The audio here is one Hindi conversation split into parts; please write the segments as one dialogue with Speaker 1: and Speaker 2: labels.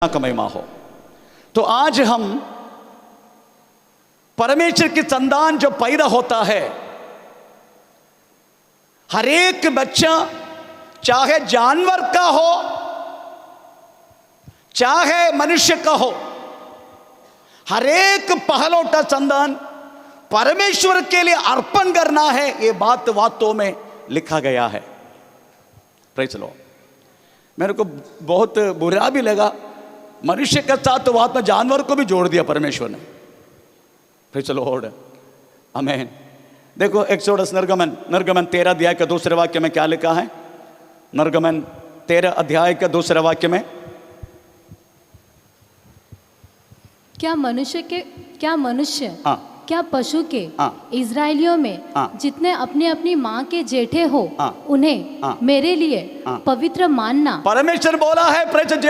Speaker 1: का महिमा हो। तो आज हम परमेश्वर की संतान जो पैदा होता है, हर एक बच्चा चाहे जानवर का हो चाहे मनुष्य का हो, हर एक पहलौठा संतान परमेश्वर के लिए अर्पण करना है। ये बात वास्तव में लिखा गया है। Praise the Lord. मेरे को बहुत बुरा भी लगा, मनुष्य के साथ तो बात में जानवर को भी जोड़ दिया परमेश्वर ने। प्रेज़ द लॉर्ड, आमीन। देखो एक्सोडस निर्गमन 13 अध्याय के दूसरे वाक्य में क्या लिखा है? निर्गमन 13 अध्याय के दूसरे वाक्य में,
Speaker 2: क्या मनुष्य क्या पशु के इजराइलियों में जितने अपनी अपनी माँ के जेठे हो उन्हें मेरे लिए पवित्र मानना।
Speaker 1: परमेश्वर बोला है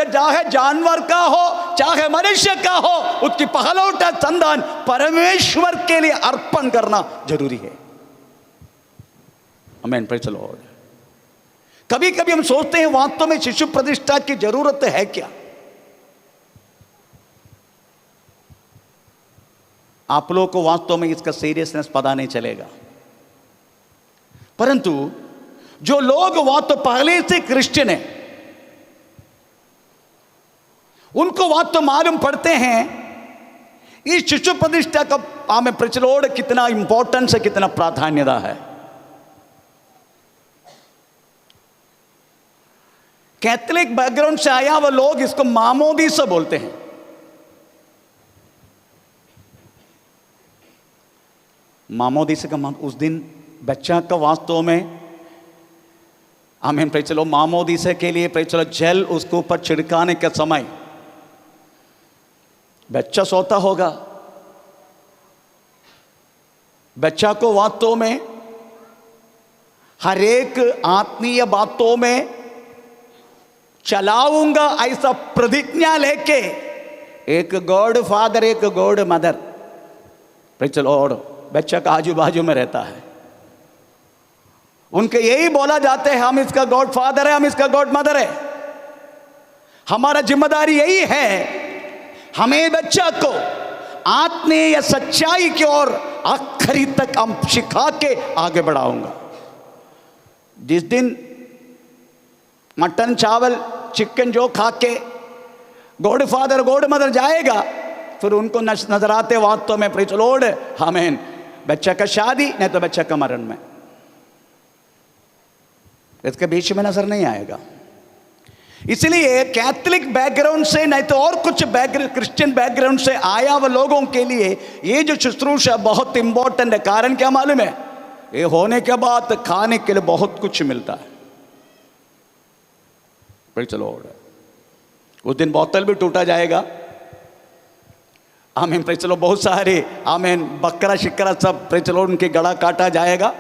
Speaker 1: चाहे जानवर का हो चाहे मनुष्य का हो, उसकी पहलौठा संतान परमेश्वर के लिए अर्पण करना जरूरी है। आमीन, प्रेज़ द लॉर्ड। कभी कभी हम सोचते हैं वास्तव में शिशु प्रतिष्ठा की जरूरत है क्या? आप लोगों को वास्तव में इसका सीरियसनेस पता नहीं चलेगा, परंतु जो लोग वास्तव पहले से क्रिश्चियन है उनको वास्तव मालूम पड़ते हैं इस शिशु प्रतिष्ठा का हमें प्रेज़ द लॉर्ड कितना इंपॉर्टेंस है, कितना प्राधान्यता है। कैथोलिक बैकग्राउंड से आया वो लोग इसको मामोदी से बोलते हैं। मामोदीसे का उस दिन बच्चा का वास्तव में आमीन प्रेज़ द लॉर्ड मामोदीसे के लिए प्रेज़ द लॉर्ड जल उसके ऊपर छिड़काने के समय बच्चा सोता होगा। बच्चा को वास्तव में हर एक आत्मीय बातों में चलाऊंगा ऐसा प्रतिज्ञा लेके, एक गॉड फादर एक God mother praise the Lord बच्चा का आजू बाजू में रहता है। उनके यही बोला जाते हैं हम इसका गॉड फादर है, हम इसका गॉड मदर है। हमारा जिम्मेदारी यही है, हमें बच्चा को आत्मीय सच्चाई की ओर आखिरी तक हम सिखा के आगे बढ़ाऊंगा। जिस दिन मटन चावल चिकन जो खा के गॉड फादर गॉड मदर जाएगा, फिर उनको नजर आते वास्तव में प्रेज़ द लॉर्ड आमीन बच्चा का शादी नहीं तो बच्चा का मरण में, इसके बीच में नजर नहीं आएगा। इसलिए कैथोलिक बैकग्राउंड से नहीं तो और कुछ क्रिश्चियन बैकग्राउंड से आया हुआ लोगों के लिए ये जो शुश्रूषा बहुत इंपॉर्टेंट है। कारण क्या मालूम है? ये होने के बाद खाने के लिए बहुत कुछ मिलता है। Praise the Lord. उस दिन बोतल भी टूटा जाएगा। आमीन, प्रेज़ द लॉर्ड। बहुत सारे आमीन बकरा शिकरा सब प्रेज़ द लॉर्ड उनके गला काटा जाएगा।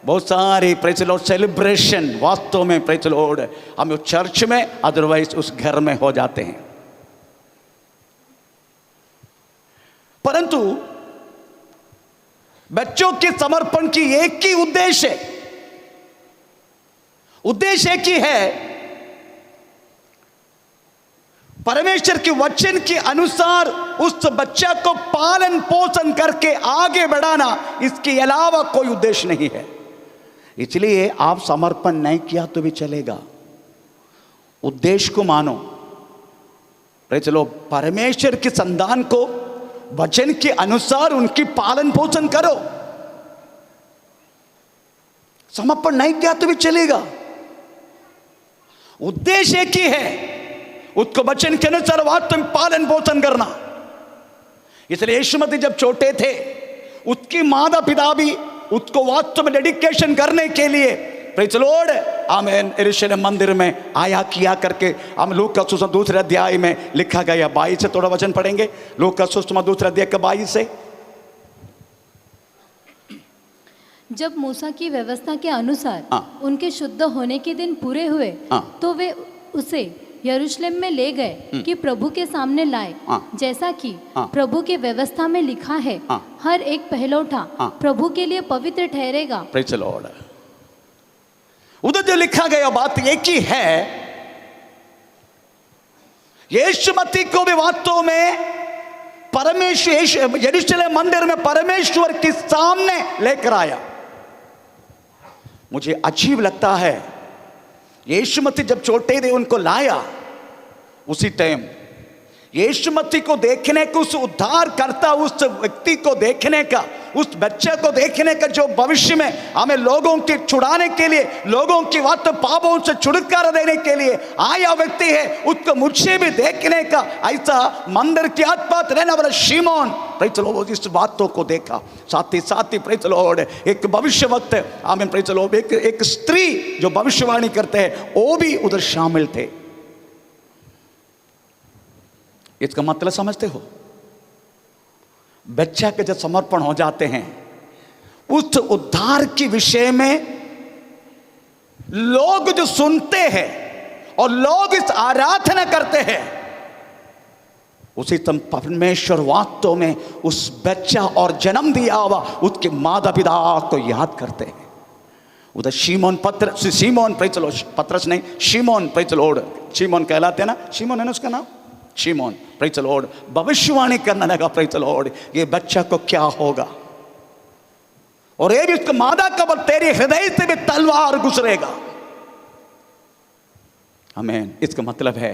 Speaker 1: बहुत सारे प्रेज़ द लॉर्ड सेलिब्रेशन वास्तव में प्रेज़ द लॉर्ड हम उस चर्च में अदरवाइज उस घर में हो जाते हैं। परंतु बच्चों के समर्पण की एक ही उद्देश्य एक ही है, परमेश्वर के वचन के अनुसार उस बच्चा को पालन पोषण करके आगे बढ़ाना। इसके अलावा कोई उद्देश्य नहीं है। इसलिए आप समर्पण नहीं किया तो भी चलेगा, उद्देश्य को मानो। चलो परमेश्वर की संतान को वचन के अनुसार उनकी पालन पोषण करो। समर्पण नहीं किया तो भी चलेगा, उद्देश्य एक ही है, उसको वचन के अनुसार वास्तव में पालन पोषण करना। इसलिए यीशु मसीह जब छोटे थे उसकी माता पिता भी उसको वास्तव में डेडिकेशन करने के लिए प्रेज़ द लॉर्ड आमीन यरूशलेम मंदिर में आया किया करके हम लूका का सुसमाचार दूसरे अध्याय में लिखा गया। 22 से थोड़ा वचन पढ़ेंगे। लूका का सुसमाचार दूसरे अध्याय के 22 से।
Speaker 2: जब मूसा की व्यवस्था के अनुसार उनके शुद्ध होने के दिन पूरे हुए तो वे उसे यरूशलेम में ले गए कि प्रभु के सामने लाए, जैसा कि प्रभु के व्यवस्था में लिखा है, हर एक पहलौठा प्रभु के लिए पवित्र ठहरेगा।
Speaker 1: Praise the Lord. उधर जो लिखा गया बात एक ही है यीशु मसीह को भी वास्तव में परमेश्वर यरूशलेम मंदिर में परमेश्वर के सामने लेकर आया। मुझे अजीब लगता है, यीशु मसीह जब छोटे थे उनको लाया, उसी टाइम यीशु मसीह को देखने का, उस उद्धार करता उस व्यक्ति को देखने का, उस बच्चे को देखने का जो भविष्य में हमें लोगों के छुड़ाने के लिए, लोगों की बात पापों से छुटकारा देने के लिए आया व्यक्ति है, उसको मुझे भी देखने का ऐसा मंदिर के आसपास रहने वाला शिमोन प्रेज़ द लॉर्ड इस बातों को देखा। साथ ही प्रेज़ द लॉर्ड एक भविष्य वक्त आमीन प्रेज़ द लॉर्ड एक स्त्री जो भविष्यवाणी करते हैं वो भी उधर शामिल थे। इसका मतलब समझते हो? बच्चा के जब समर्पण हो जाते हैं उस उद्धार के विषय में लोग जो सुनते हैं और लोग इस आराधना करते हैं, उसी समय परमेश्वर वास्तव में उस बच्चा और जन्म दिया हुआ उसके माता पिता को याद करते हैं। उधर शिमोन प्रेज़ द लॉर्ड, पतरस नहीं, शिमोन प्रेज़ द लॉर्ड, शिमोन कहलाते हैं ना, शिमोन है ना उसका नाम, शिमोन प्रेज़ द लॉर्ड भविष्यवाणी करने लगा प्रेज़ द लॉर्ड ये बच्चा को क्या होगा, और ये भी उसका मादा कबर तेरे हृदय से भी तलवार गुजरेगा। आमीन। इसका मतलब है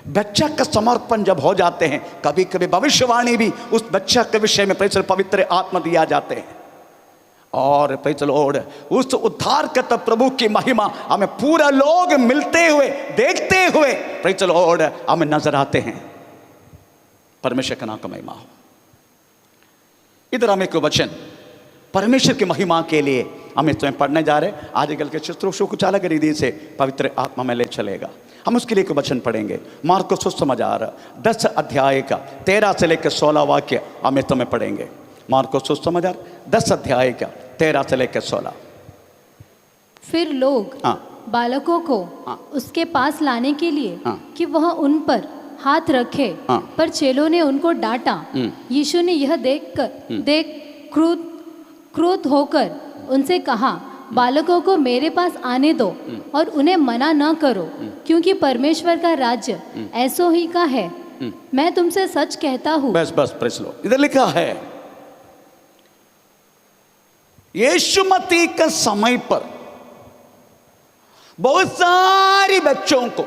Speaker 1: बच्चा का समर्पण जब हो जाते हैं, कभी कभी भविष्यवाणी भी उस बच्चा के विषय में प्रेज़ पवित्र आत्मा दिया जाते हैं, और प्रेज़ द लॉर्ड उस उद्धार करता प्रभु की महिमा हमें पूरा लोग मिलते हुए देखते हुए प्रेज़ द लॉर्ड हमें नजर आते हैं। परमेश्वर का नाम का महिमा हो। इधर हम एक वचन परमेश्वर की महिमा के लिए हम इस समय पढ़ने जा रहे हैं। आजकल के शुश्रूषा कुछ अलग रीति से पवित्र आत्मा में ले चलेगा। हम उसके लिए एक वचन पढ़ेंगे, मार्कुस सुसमाचार 10 अध्याय का 13 से लेकर 16 वाक्य हम इस समय पढ़ेंगे। मार्कुस सुसमाचार 10 अध्याय का 13 से लेकर 16।
Speaker 2: फिर लोग बालकों को उसके पास लाने के लिए कि वह उन पर हाथ रखे, पर चेलों ने उनको डांटा। यीशु ने यह देख क्रोध होकर उनसे कहा, बालकों को मेरे पास आने दो और उन्हें मना न करो, क्योंकि परमेश्वर का राज्य ऐसो ही का है। मैं तुमसे सच कहता हूँ।
Speaker 1: बस प्रेज़ लो। इधर लिखा है यीशु मसीह के समय पर बहुत सारे बच्चों को,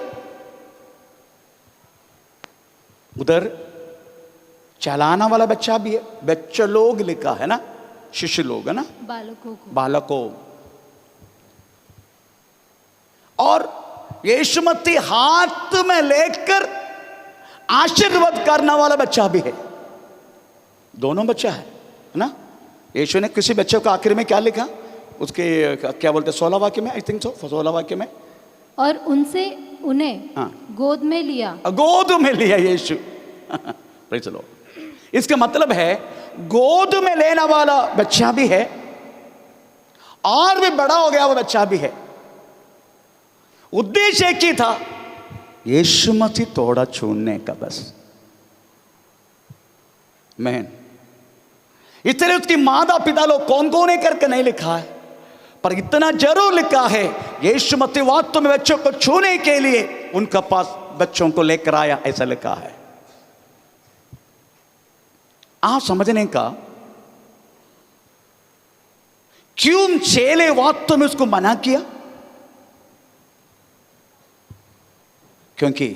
Speaker 1: उधर चलाना वाला बच्चा भी है, बच्चे लोग लिखा है ना, शिशु लोग है ना, बालकों, और यीशु मसीह हाथ में लेकर आशीर्वाद करने वाला बच्चा भी है। दोनों बच्चा है ना। यीशु ने किसी बच्चे को आखिर में क्या लिखा, उसके क्या बोलते 16 वाक्य में, आई थिंक सो 16 वाक्य में, और
Speaker 2: उनसे उन्हें गोद में लिया
Speaker 1: यीशु। Praise the Lord. इसका मतलब है गोद में लेने वाला बच्चा भी है और भी बड़ा हो गया वो बच्चा भी है। उद्देश्य एक ही था, यीशु मसीह थोड़ा छूने का बस। मैन इसलिए उसकी माता पिता लोग कौन कौन है करके नहीं लिखा है, पर इतना जरूर लिखा है यीशु मसीह वास्तव में बच्चों को छूने के लिए उनका पास बच्चों को लेकर आया, ऐसा लिखा है। आप समझने का क्यों चेले वास्तव में उसको मना किया, क्योंकि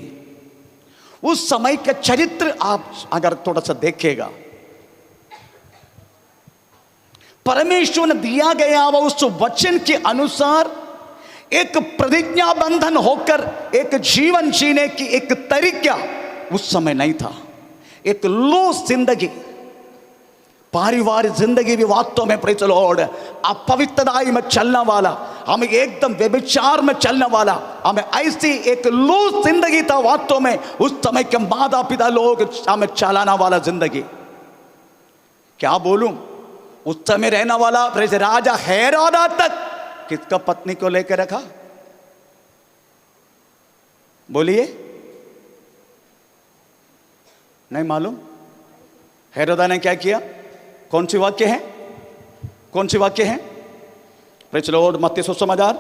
Speaker 1: उस समय का चरित्र आप अगर थोड़ा सा देखेगा, परमेश्वर ने दिया गया वो उस वचन के अनुसार एक प्रतिज्ञा बंधन होकर एक जीवन जीने की एक तरीका उस समय नहीं था। एक लो जिंदगी, पारिवारिक जिंदगी भी वास्तव में प्रेज़ द लॉर्ड अपवित्रताई में चलने वाला, हमें एकदम व्यभिचार में चलने वाला, हमें ऐसी एक लो जिंदगी था वास्तव में उस समय के माता पिता लोग हमें चलाना वाला जिंदगी। क्या बोलूं, उस समय रहने वाला राजा हेरोद तक किसका पत्नी को लेकर रखा, बोलिए, नहीं मालूम। हेरोदा ने क्या किया, कौन सी वाक्य है, प्रेज़ द लॉर्ड। मत्ती सुसमाचार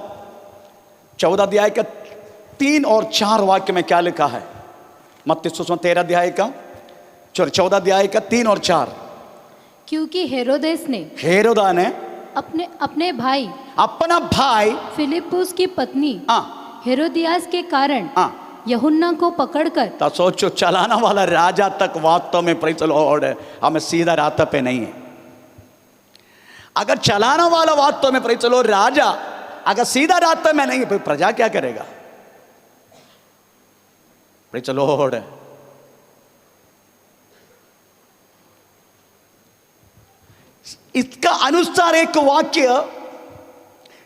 Speaker 1: 14 अध्याय का 3 और 4 वाक्य में क्या लिखा है। मत्ती सुसमाचार 13 अध्याय का 14 अध्याय का 3 और 4।
Speaker 2: क्योंकि हेरोदेस ने
Speaker 1: हेरोदा ने
Speaker 2: अपने भाई
Speaker 1: अपना भाई
Speaker 2: फिलिपुस की पत्नी
Speaker 1: हाँ
Speaker 2: हेरोदियास के कारण
Speaker 1: हाँ
Speaker 2: यूहन्ना को पकड़कर,
Speaker 1: तो सोचो, चलाना वाला राजा तक वास्तव में प्रेज़ द लॉर्ड हमें सीधा रास्ते पे नहीं है। अगर चलाना वाला वास्तव में प्रेज़ द लॉर्ड राजा अगर सीधा रास्ते में नहीं है, फिर प्रजा क्या करेगा? Praise the Lord. इसका अनुसार एक वाक्य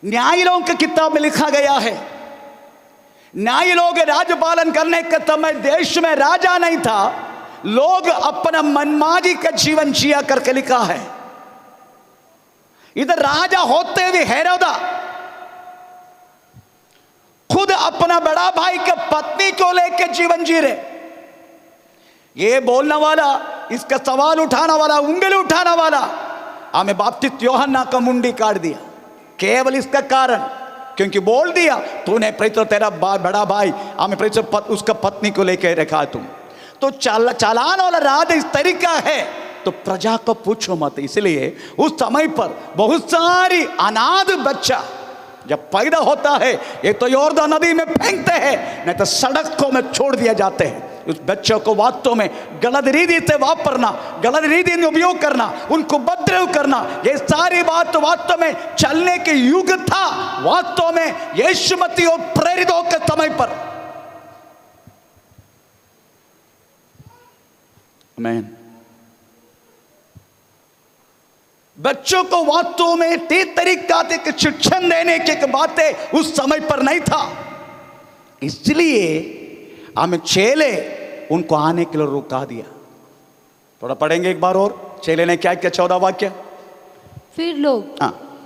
Speaker 1: न्यायलों की किताब में लिखा गया है। न्याय लोग राज्यपालन करने के समय देश में राजा नहीं था, लोग अपना मनमाजी का जीवन जिया करके लिखा है। इधर राजा होते हुए हेरोदा खुद अपना बड़ा भाई के पत्नी को लेकर जीवन जी रहे। ये बोलने वाला, इसका सवाल उठाने वाला, उंगली उठाने वाला हमें बपतिस्मा यूहन्ना का मुंडी काट दिया, केवल इसका कारण क्योंकि बोल दिया तूने प्रेरित तेरा बड़ा भाई हमें प्रेरित उसका पत्नी को लेकर रखा तुम। तो चालान वाला राज इस तरीका है तो प्रजा को पूछो मत। इसलिए उस समय पर बहुत सारी अनाथ बच्चा जब पैदा होता है, एक तो यॉर्दन नदी में फेंकते हैं, नहीं तो सड़कों में छोड़ दिया जाते हैं। उस बच्चों को वास्तव में गलत रीति से वापरना, गलत रीति में उपयोग करना, उनको उपद्रव करना, ये सारी बात वास्तव में चलने के युग था। वास्तव में यीशु मसीह और प्रेरितों के समय पर। आमीन। बच्चों को वास्तव में तरीका से शिक्षण देने की बातें उस समय पर नहीं था। इसलिए हमें चेले उनको आने के लिए रुका दिया। थोड़ा पढ़ेंगे एक बार और। चेले ने क्या किया? 14 वाक्य।
Speaker 2: फिर लोग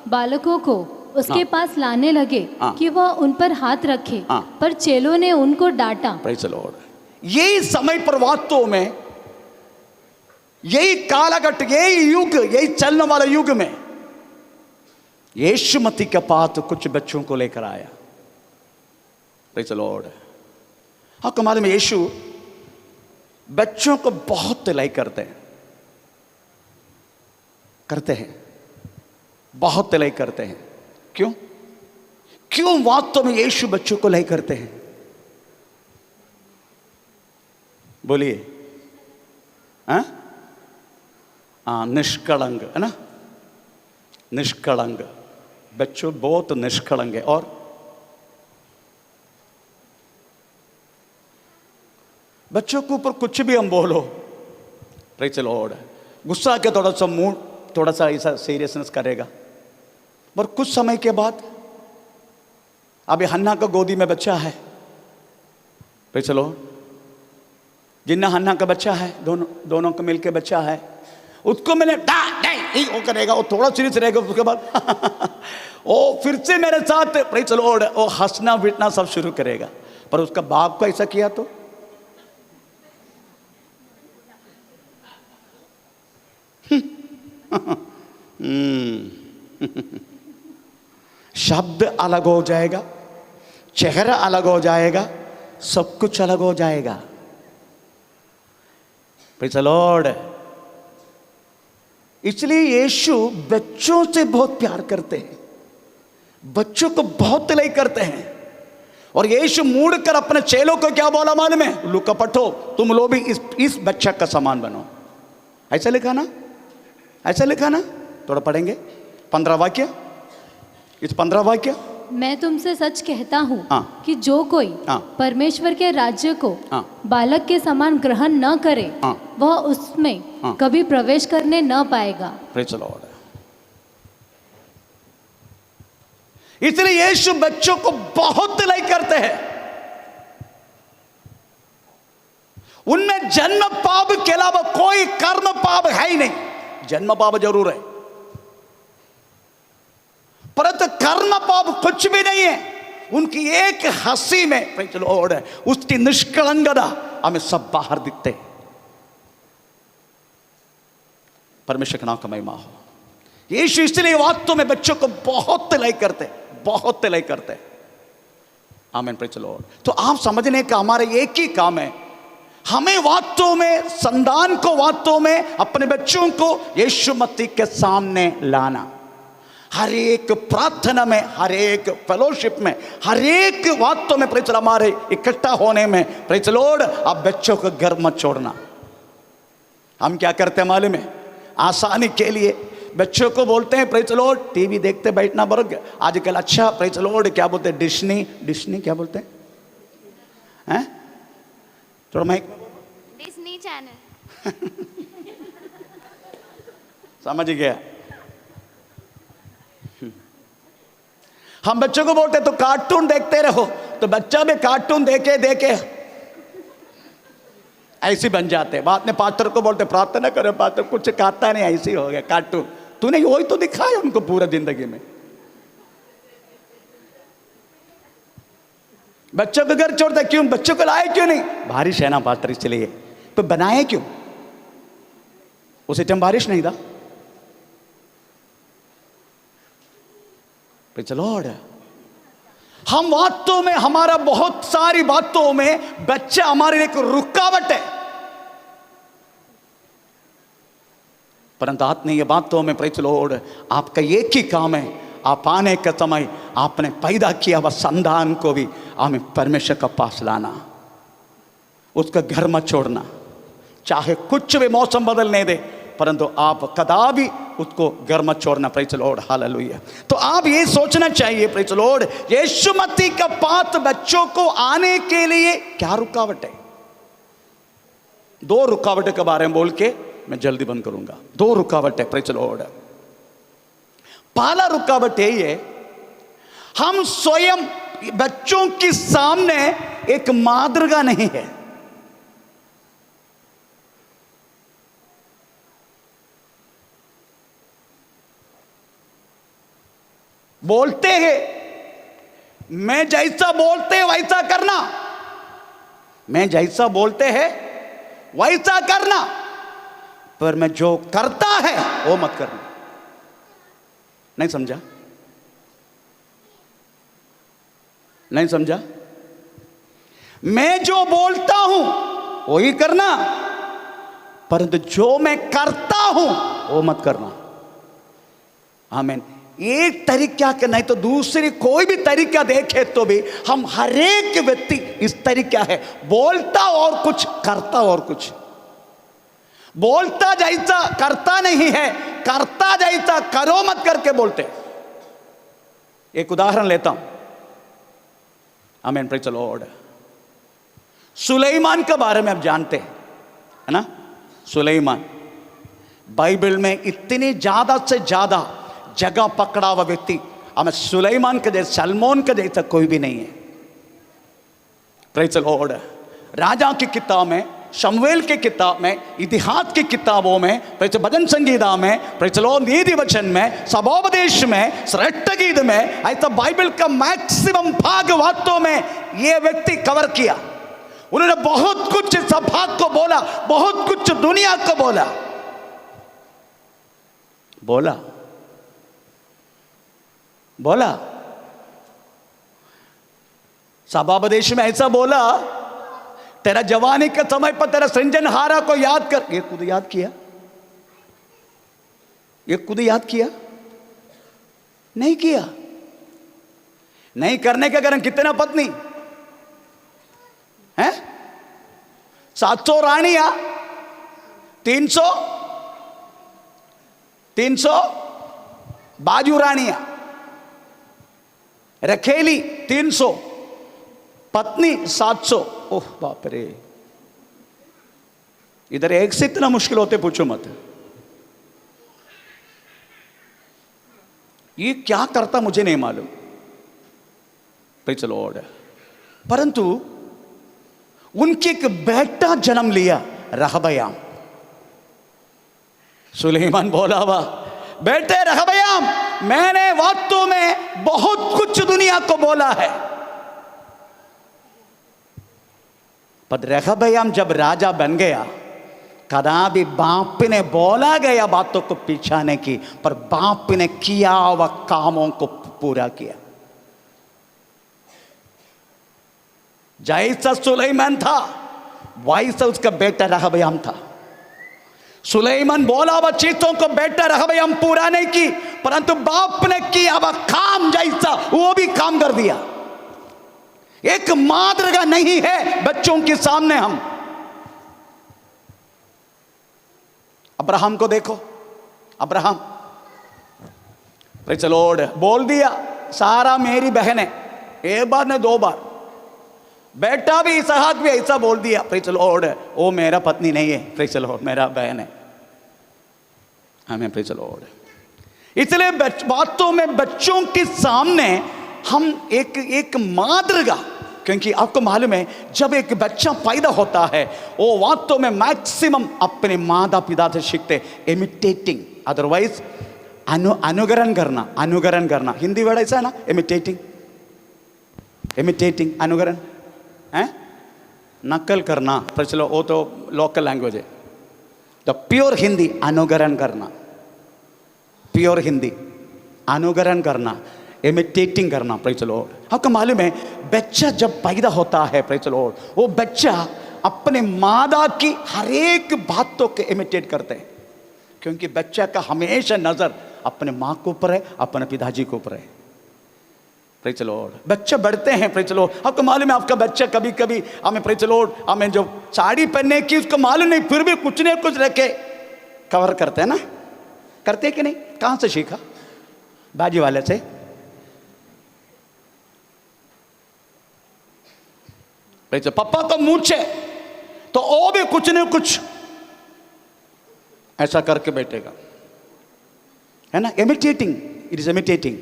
Speaker 2: बालकों को उसके पास लाने लगे कि वह उन पर हाथ रखे, पर चेलों ने उनको डांटा।
Speaker 1: Praise the Lord. यही समय पर वास्तव में यही कालघट्ट, यही युग, यही चलने वाला युग में यीशु मसीह के पास कुछ बच्चों को लेकर आया। Praise the Lord. हाँ, कमाल में यीशु बच्चों को बहुत तलाई करते हैं, बहुत तलाई करते हैं। क्यों वास्तव में यीशु बच्चों को लाई करते हैं? बोलिए। निष्कलंक है ना, निष्कलंक बच्चों बहुत निष्कलंक है। और बच्चों के ऊपर कुछ भी हम बोलो, प्रेज़ द लॉर्ड, गुस्सा के थोड़ा सा मूड थोड़ा सा ऐसा सीरियसनेस करेगा, पर कुछ समय के बाद अभी हन्ना का गोदी में बच्चा है, प्रेज़ द लॉर्ड, जिन्ना हन्ना का बच्चा है, दोनों को मिलके बच्चा है, उसको मैंने वो करेगा, वो थोड़ा सीरियस रहेगा, उसके बाद वो फिर से मेरे साथ प्रेज़ द लॉर्ड वो हंसना पीटना सब शुरू करेगा। पर उसका बाप को ऐसा किया तो शब्द अलग हो जाएगा, चेहरा अलग हो जाएगा, सब कुछ अलग हो जाएगा। Praise the Lord. इसलिए यीशु बच्चों से बहुत प्यार करते हैं, बच्चों को बहुत तलाई करते हैं। और यीशु मुड़कर अपने चेलों को क्या बोला मालूम है? लुका पढ़ो, तुम लोग भी इस बच्चा का समान बनो। ऐसा लिखा ना, ऐसा लिखा ना। थोड़ा पढ़ेंगे 15 वाक्य, इस 15 वाक्य।
Speaker 2: मैं तुमसे सच कहता हूँ कि जो कोई परमेश्वर के राज्य को बालक के समान ग्रहण न करे, वह उसमें कभी प्रवेश करने न पाएगा।
Speaker 1: Praise the Lord. इसलिए यीशु बच्चों को बहुत तलाई करते हैं। उनमें जन्म पाप के अलावा कोई कर्म पाप है ही नहीं। जन्म पाप जरूर है, परंतु कर्म पाप कुछ भी नहीं है। उनकी एक हंसी में प्रेज़ द लॉर्ड है, उसकी निष्कलंकता हमें सब बाहर दिखते हैं। परमेश्वर का नाम का महिमा हो। यीशु इसलिए वास्तव में बच्चों को बहुत तलाई करते, बहुत तलाई करते। आमीन, प्रेज़ द लॉर्ड। तो आप समझने का हमारा एक ही काम है, हमें वास्तव में संतान को वास्तव में अपने बच्चों को यीशु मसीह के सामने लाना, हर एक प्रार्थना में, हर एक फेलोशिप में, हर एक वास्तव में प्रेज हमारे इकट्ठा होने में प्रेज लॉर्ड, आप बच्चों को घर मत छोड़ना। हम क्या करते हैं मालूम है? आसानी के लिए बच्चों को बोलते हैं प्रेज लॉर्ड टीवी देखते बैठना बर्ग आजकल, अच्छा प्रेज लॉर्ड क्या बोलते हैं, डिस्नी क्या बोलते हैं? थोड़ा माइक में बोलो,
Speaker 3: डिज्नी चैनल।
Speaker 1: समझ गया? हम बच्चों को बोलते तो कार्टून देखते रहो, तो बच्चा भी कार्टून देखे देखे ऐसे बन जाते। बाद में पास्टर को बोलते प्रार्थना करो, पास्टर कुछ खाता नहीं, ऐसे हो गया कार्टून। तूने वही तो दिखाया उनको पूरा जिंदगी में। बच्चों को घर छोड़ते क्यों? बच्चों को लाए क्यों नहीं? बारिश है ना पास्टर इसलिए। तो बनाए क्यों? उसे टाइम बारिश नहीं था। लॉर्ड, हम बातों में, हमारा बहुत सारी बातों में बच्चा हमारे लिए एक रुकावट है, परंतु आत्मीय बातों में प्रेज लॉर्ड आपका एक ही काम है, आप आने के समय आपने पैदा किया वह संतान को भी हमें परमेश्वर का पास लाना, उसका घर मत छोड़ना, चाहे कुछ भी मौसम बदलने दे, परंतु आप कदापि उसको घर मत छोड़ना। Praise Lord, hallelujah. तो आप ये सोचना चाहिए प्रेज लॉर्ड, यीशु मसीह का पास बच्चों को आने के लिए क्या रुकावट है? दो रुकावट के बारे में बोल के मैं जल्दी बंद करूंगा। दो रुकावट है प्रेज लॉर्ड। पहला रुकावट यही है, हम स्वयं बच्चों के सामने एक मादृगा नहीं है। बोलते हैं मैं जैसा बोलते वैसा करना, मैं जैसा बोलते हैं वैसा करना, पर मैं जो करता है वो मत करना। नहीं समझा? नहीं समझा? मैं जो बोलता हूं वही करना, परंतु जो मैं करता हूं वो मत करना। आमीन। एक तरीका के नहीं तो दूसरी कोई भी तरीका देखे तो भी हम हर एक व्यक्ति इस तरीका है, बोलता और कुछ करता और कुछ। बोलता जैसा करता नहीं है, करता जैसा करो मत करके बोलते। एक उदाहरण लेता हूं। आमीन, प्रेज़ द लॉर्ड। सुलेमान के बारे में आप जानते हैं, है ना? सुलेमान बाइबल में इतनी ज्यादा से ज्यादा जगह पकड़ा हुआ व्यक्ति हमें सुलेमान के जैसे, सलमोन के जैसा कोई भी नहीं है। Praise the Lord. राजा की किताब में, शमूएल की किताब में, इतिहास की किताबों में, भजन संगीता में, प्रेज़ द लॉर्ड, नीति वचन में, सबोपदेश में, श्रेष्ठ गीत में, ऐसा बाइबल का मैक्सिमम भाग वास्तव में ये व्यक्ति कवर किया। उन्होंने बहुत कुछ सभा को बोला, बहुत कुछ दुनिया को बोला। सभापदेश में ऐसा बोला, तेरा जवानी के समय पर तेरा सृजनहारा को याद कर। ये खुद याद किया? नहीं किया। नहीं करने के कारण कितना पत्नी है? 700 रानियां, 300 बाजू रानियां, रखेली 300, पत्नी 700। ओह बाप रे, इधर एक से इतना मुश्किल होते पूछो मत। ये क्या करता मुझे नहीं मालूम, प्रेज़ द लॉर्ड। परंतु उनके एक बेटा जन्म लिया, रहबयाम। सुलेमान बोला हुआ, बेटे रहबयाम, मैंने वास्तव में बहुत कुछ दुनिया को बोला है, पर रहबयाम जब राजा बन गया, कदापि बाप ने बोला गया बातों को पीछा नहीं की, पर बाप ने किया वह कामों को पूरा किया। जैसा सुलेमान था वैसा उसका बेटा रहबयाम था। सुलेमान बोला वह चीजों को बेटा रहबयाम पूरा नहीं की, परंतु बाप ने किया वह काम जैसा वो भी काम कर दिया। एक मादरगा नहीं है बच्चों के सामने। हम अब्राहम को देखो, अब्राहम प्रेज़ द लॉर्ड बोल दिया सारा मेरी बहन है, एक बार ने दो बार। बेटा भी इसहाक भी ऐसा बोल दिया, प्रेज़ द लॉर्ड वो मेरा पत्नी नहीं है, प्रेज़ द लॉर्ड मेरा बहन है। हमें प्रेज़ द लॉर्ड। इसलिए बातों में बच्चों के सामने हम एक मादरगा, क्योंकि आपको मालूम है जब एक बच्चा पैदा होता है वो वास्तव में मैक्सिमम अपने माता पिता से सीखते, इमिटेटिंग, अदरवाइज अनुकरण करना। अनुकरण करना हिंदी वर्ड ऐसा है ना, इमिटेटिंग, इमिटेटिंग अनुकरण है, नकल करना। पर चलो वो तो लोकल लैंग्वेज है। द प्योर हिंदी अनुकरण करना, प्योर हिंदी अनुकरण करना, इमिटेटिंग करना। Praise the lord. आपको मालूम है बच्चा जब पैदा होता है, प्रेज़ द लॉर्ड, वो बच्चा अपने मादा की हर एक बातों के इमिटेट करते हैं, क्योंकि बच्चा का हमेशा नजर अपने माँ के ऊपर है, अपने पिताजी के ऊपर है। Praise the Lord. बच्चे बढ़ते हैं, प्रेज़ द लॉर्ड। आपको मालूम है आपका बच्चा कभी कभी हमें, प्रेज़ द लॉर्ड, हमें जो साड़ी पहनने की उसको मालूम नहीं, फिर भी कुछ न कुछ रखे कवर करते हैं ना, करते कि नहीं? कहाँ से सीखा? बाजी वाले से। पापा को मूछे तो वो भी कुछ न कुछ ऐसा करके बैठेगा, है ना, इमिटेटिंग, इट इज इमिटेटिंग।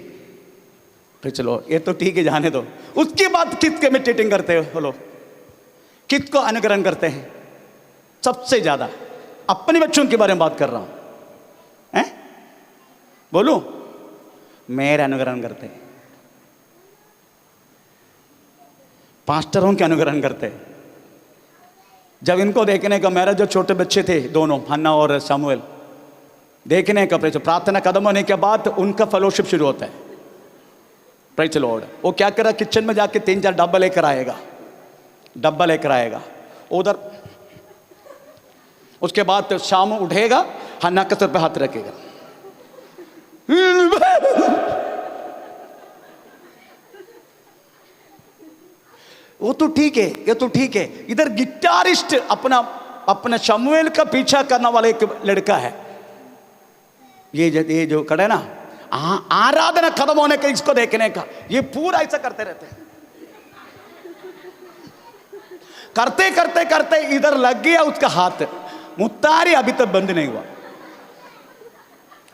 Speaker 1: फिर चलो ये तो ठीक है, जाने दो। उसके बाद किसको इमिटेटिंग करते हो लोग, किसको अनुकरण करते हैं? सबसे ज्यादा अपने बच्चों के बारे में बात कर रहा हूं, हैं? बोलूं, मेरा अनुकरण करते हैं, पास्टरों के अनुकरण करते हैं। जब इनको देखने का, मेरा जो छोटे बच्चे थे दोनों, हन्ना और सामुएल, देखने का प्रार्थना खत्म होने के बाद उनका फेलोशिप शुरू होता है। Praise the Lord. वो क्या कर रहा, किचन में जाके 3-4 डब्बा लेकर आएगा, डब्बा लेकर आएगा उधर। उसके बाद शाम उठेगा, हन्ना के सर पे हाथ रखेगा, वो तो ठीक है, ये तो ठीक है। इधर गिटारिस्ट अपना शमूएल का पीछा करने वाला एक लड़का है, ये जो खड़ा है ना, आराधना खत्म होने का, इसको देखने का, ये पूरा ऐसा करते रहते हैं। करते करते करते इधर लग गया उसका हाथ, मुतारी अभी तक बंद नहीं हुआ,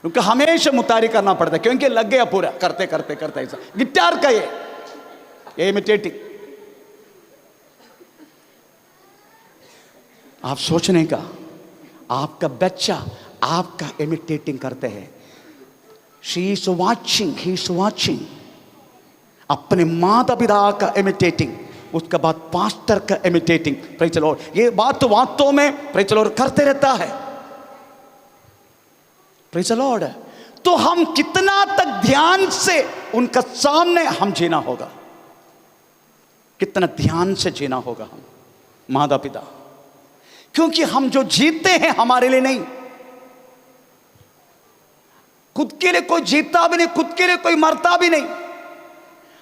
Speaker 1: क्योंकि हमेशा मुतारी करना पड़ता है, क्योंकि लग गया पूरा, करते करते करते ऐसा। गिटार का ये इमिटेटिंग। आप सोचने का, आपका बच्चा आपका इमिटेटिंग करते हैं। She is watching, he is watching, अपने माता पिता का इमिटेटिंग, उसके बाद पास्टर का इमिटेटिंग। Praise the Lord. ये बात वास्तव में प्रेज़ द लॉर्ड करते रहता है। Praise the Lord. तो हम कितना तक ध्यान से उनका सामने हम जीना होगा, कितना ध्यान से जीना होगा हम माता पिता, क्योंकि हम जो जीते हैं हमारे लिए नहीं, खुद के लिए कोई जीता भी नहीं, खुद के लिए कोई मरता भी नहीं।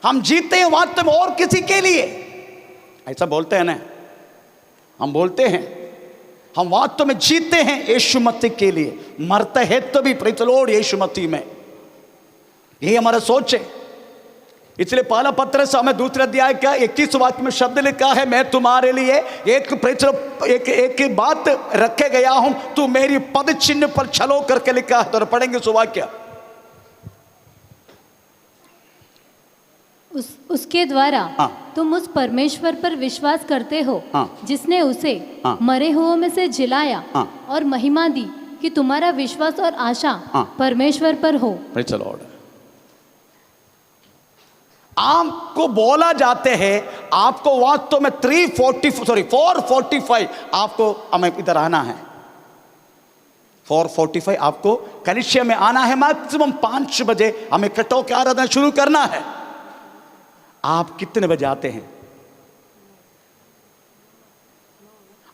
Speaker 1: हम जीते हैं वास्तव में और किसी के लिए। ऐसा बोलते हैं ना, हम बोलते हैं हम वास्तव में जीते हैं यीशु मसीह के लिए, मरते हैं तो भी प्रेज़ द लॉर्ड यीशु मसीह में। यही हमारा सोच है। इसलिए पहला पत्र से हमें दूसरे अध्याय का 21 वाक्य में शब्द लिखा है, मैं तुम्हारे लिए एक बात रखे गया हूं, तू मेरी पद चिन्ह पर छलो करके लिखा है। तो पढ़ेंगे सो वाक्य।
Speaker 2: उसके द्वारा तुम उस परमेश्वर पर विश्वास करते हो जिसने उसे मरे हुओं में से जिलाया और महिमा दी कि तुम्हारा विश्वास और आशा परमेश्वर पर हो।
Speaker 1: Praise the lord. आपको बोला जाते हैं, आपको वास्तव में 445 आपको हमें इधर आना है, 445 आपको कलिसिया में आना है। मैक्सिमम 5 बजे हमें कटो के आराधना शुरू करना है। आप कितने बजे आते हैं?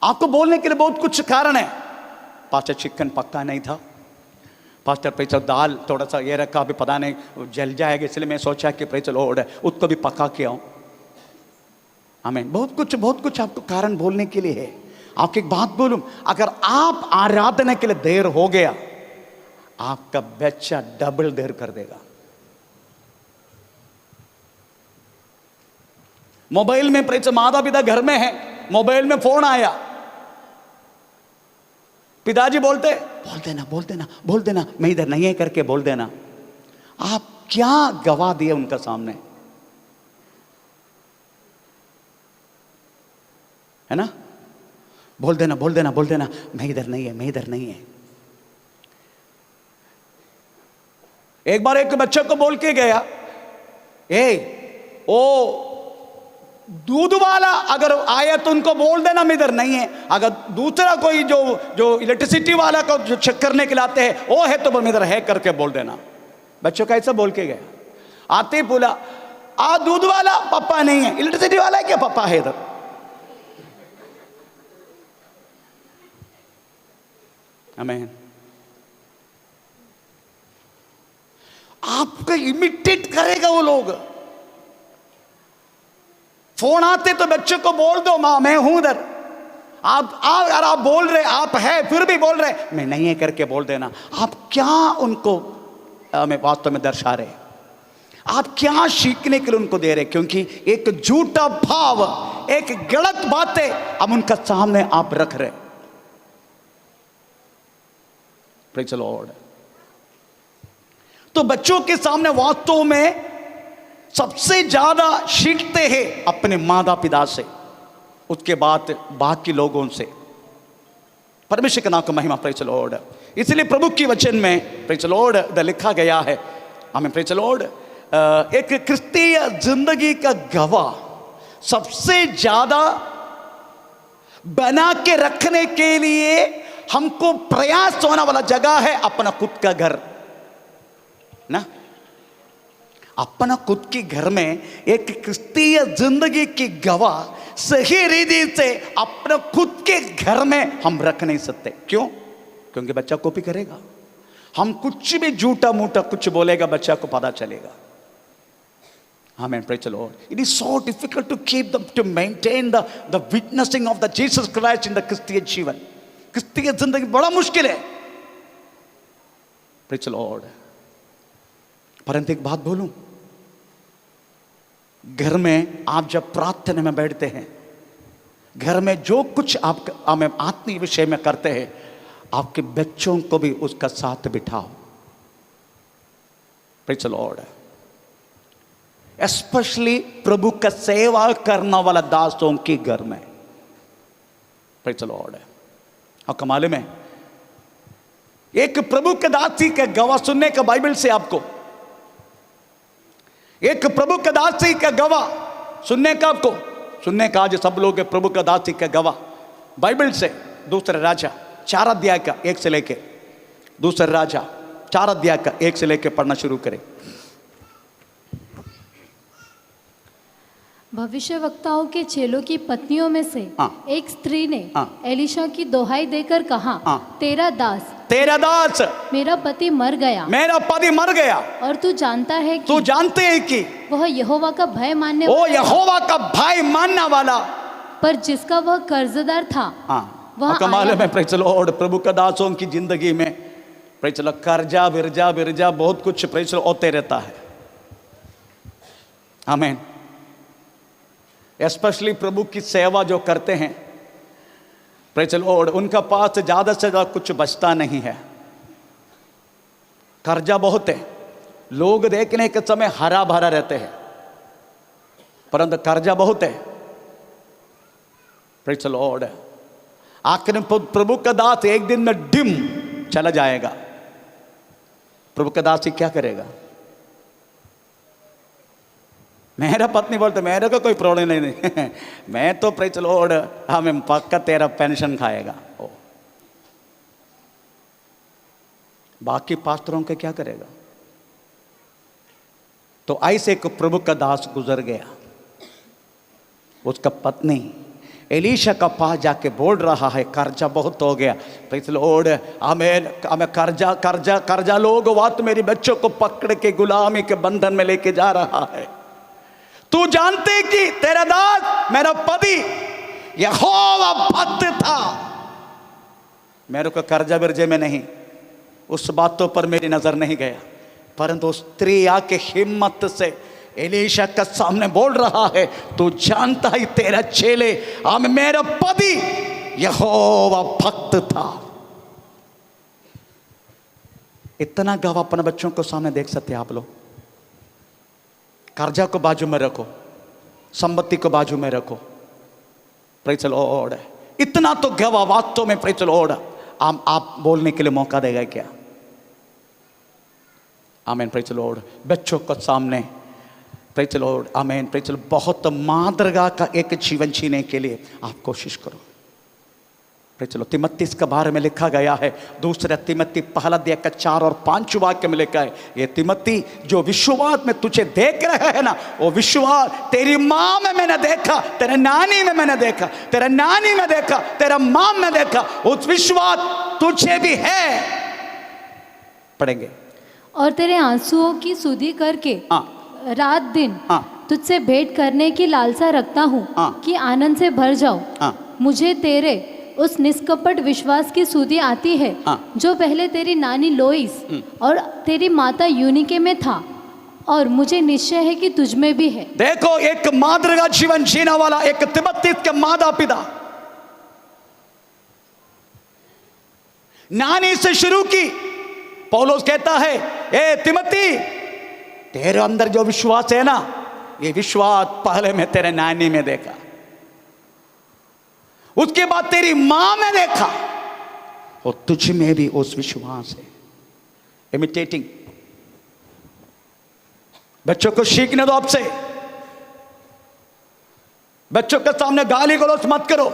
Speaker 1: आपको बोलने के लिए बहुत कुछ कारण है। पास्टर चिकन पक्का नहीं था, पास्टर प्रेचर दाल थोड़ा सा ये रखा, अभी पता नहीं जल जाएगा, इसलिए मैं सोचा कि प्रेचर लॉर्ड है उसको भी पका के आऊं। आमीन। बहुत कुछ आपको कारण बोलने के लिए है। आपको एक बात बोलूं, अगर आप आराधना के लिए देर हो गया, आपका बच्चा डबल देर कर देगा। मोबाइल में प्रेचर माता पिता घर में है, मोबाइल में फोन आया, पिताजी बोलते बोल देना मैं इधर नहीं है करके बोल देना। आप क्या गवा दिए उनका सामने, है ना? बोल देना मैं इधर नहीं है। एक बार एक बच्चे को बोल के गया, ओ दूध वाला अगर आया तो उनको बोल देना मैं इधर नहीं है। अगर दूसरा कोई जो इलेक्ट्रिसिटी वाला को जो चेक करने के लिए आते हैं वो है तो मैं इधर है करके बोल देना। बच्चों का ऐसा बोल के गया, आते ही बोला दूध वाला पापा नहीं है, इलेक्ट्रिसिटी वाला है क्या पापा है इधर। आमीन। आपको इमिटेट करेगा वो लोग। फोन आते तो बच्चे को बोल दो मां मैं हूं इधर। आप बोल रहे, आप है फिर भी बोल रहे मैं नहीं है करके बोल देना। आप क्या उनको हमें वास्तव में दर्शा रहे, आप क्या सीखने के लिए उनको दे रहे? क्योंकि एक झूठा भाव, एक गलत बातें अब उनका सामने आप रख रहे। Praise the Lord. तो बच्चों के सामने वास्तव में सबसे ज्यादा सीखते हैं अपने माता पिता से, उसके बाद बाकी लोगों से। परमेश्वर के नाम को महिमा। Praise the Lord. इसलिए प्रभु की वचन में प्रेज़ द लॉर्ड लिखा गया है, हमें प्रेज़ द लॉर्ड एक क्रिस्तीय जिंदगी का गवाह सबसे ज्यादा बना के रखने के लिए हमको प्रयास होने वाला जगह है अपना खुद का घर ना। अपना खुद के घर में एक क्रिस्तीय जिंदगी की गवाह सही रीति से अपने खुद के घर में हम रख नहीं सकते। क्यों? क्योंकि बच्चा कॉपी करेगा। हम कुछ भी झूठा मूठा कुछ बोलेगा बच्चा को पता चलेगा। Amen. Praise the Lord. It is so difficult to maintain the witnessing of the Jesus Christ in the Christian जीवन। क्रिस्तीय जिंदगी बड़ा मुश्किल है। Praise the Lord. परंतु एक बात बोलूं, घर में आप जब प्रार्थना में बैठते हैं, घर में जो कुछ आप आत्मीय विषय में करते हैं, आपके बच्चों को भी उसका साथ बिठाओ। Praise the lord. स्पेशली प्रभु का सेवा करने वाला दासों के घर में। Praise the lord. आपको मालूम है, एक प्रभु के दासी का गवाह सुनने का बाइबल से आपको, एक प्रभु का दासी का गवाह सुनने का आज सब लोग प्रभु का दासी का गवाह बाइबल से दूसरे राजा 4 अध्याय का 1 से लेके, दूसरे राजा 4 अध्याय का 1 से लेके पढ़ना शुरू करें।
Speaker 2: भविष्यवक्ताओं के चेलों की पत्नियों में से एक स्त्री ने एलीशा की दोहाई देकर कहा, तेरा दास मेरा पति मर गया और तू जानता है कि वह यहोवा का भय मानने
Speaker 1: वाला
Speaker 2: पर जिसका वह कर्जदार था वह
Speaker 1: मालूम है। Praise the Lord. प्रभु का दासों की जिंदगी में प्रेज़ द लॉर्ड कर्जा बिरजा बहुत कुछ प्रेज़ द लॉर्ड होते रहता है। आमीन। स्पेशली प्रभु की सेवा जो करते हैं प्रेज़ द लॉर्ड, उनका पास ज्यादा से ज्यादा कुछ बचता नहीं है। कर्जा बहुत है। लोग देखने के समय हरा भरा रहते हैं, परंतु कर्जा बहुत है। Praise the Lord. आखिर में प्रभु का दास एक दिन में डिम चला जाएगा। प्रभु का दास क्या करेगा? मेरा पत्नी बोलते मेरे को कोई प्रॉब्लम नहीं मैं तो प्रेज़ द लॉर्ड हमें पक्का तेरा पेंशन खाएगा। ओ बाकी पास्टरों के क्या करेगा? तो ऐसे एक प्रभु का दास गुजर गया। उसका पत्नी एलीशा का पास जाके बोल रहा है कर्जा बहुत हो गया, प्रेज़ द लॉर्ड, आमीन, हमें कर्जा कर्जा कर्जा लोग वात मेरे बच्चों को पकड़ के गुलामी के बंधन में लेके जा रहा है। तू जानते कि तेरा दास मेरा पति यहोवा भक्त था, मेरे को कर्जा बिरजे में नहीं, उस बातों पर मेरी नजर नहीं गया, परंतु स्त्री आके हिम्मत से एलीशा के सामने बोल रहा है, तू जानता ही तेरा चेले हम मेरा पति यहोवा भक्त था। इतना गवाह अपने बच्चों को सामने देख सकते हैं आप लोग। कर्जा को बाजू में रखो, संपत्ति को बाजू में रखो, प्रेज़ द लॉर्ड, इतना तो गवाह वास्तव में, प्रेज़ द लॉर्ड, आप बोलने के लिए मौका देगा क्या? आमीन, प्रेज़ द लॉर्ड। बच्चों को सामने, प्रेज़ द लॉर्ड, आमीन, प्रेज़ द लॉर्ड, बहुत मादरगा का एक जीवन जीने के लिए आप कोशिश करो, प्रेज़ द लॉर्ड। तिमोथी के बारे में लिखा गया है, दूसरा तिमोथी पहला अध्याय का 4 और 5 वाक्य में लिखा है, ये तिमोथी जो विश्वास में तुझे देख रहे हैं ना, वो विश्वास तेरी माँ में मैंने देखा, तेरे नानी में मैंने देखा, तेरे नानी में देखा, तेरा माँ में देखा, उस विश्वास तुझे भी है। पढ़ेंगे।
Speaker 2: और तेरे आंसुओं की सुधि करके रात दिन तुझसे भेंट करने की लालसा रखता हूँ कि आनंद से भर जाऊं। मुझे तेरे उस निष्कपट विश्वास की सुधि आती है जो पहले तेरी नानी लोइस और तेरी माता यूनिके में था, और मुझे निश्चय है कि तुझ में भी है।
Speaker 1: देखो, एक मादरगा जीवन जीने वाला एक तिमोथी के माता पिता, नानी से शुरू की। पौलुस कहता है, ए तिमोथी, तेरे अंदर जो विश्वास है ना, ये विश्वास पहले मैं तेरे नानी में देखा, उसके बाद तेरी मां में देखा, और तुझ में भी उस विश्वास है। इमिटेटिंग। बच्चों को सीखने दो आपसे। बच्चों के सामने गाली गलौज मत करो,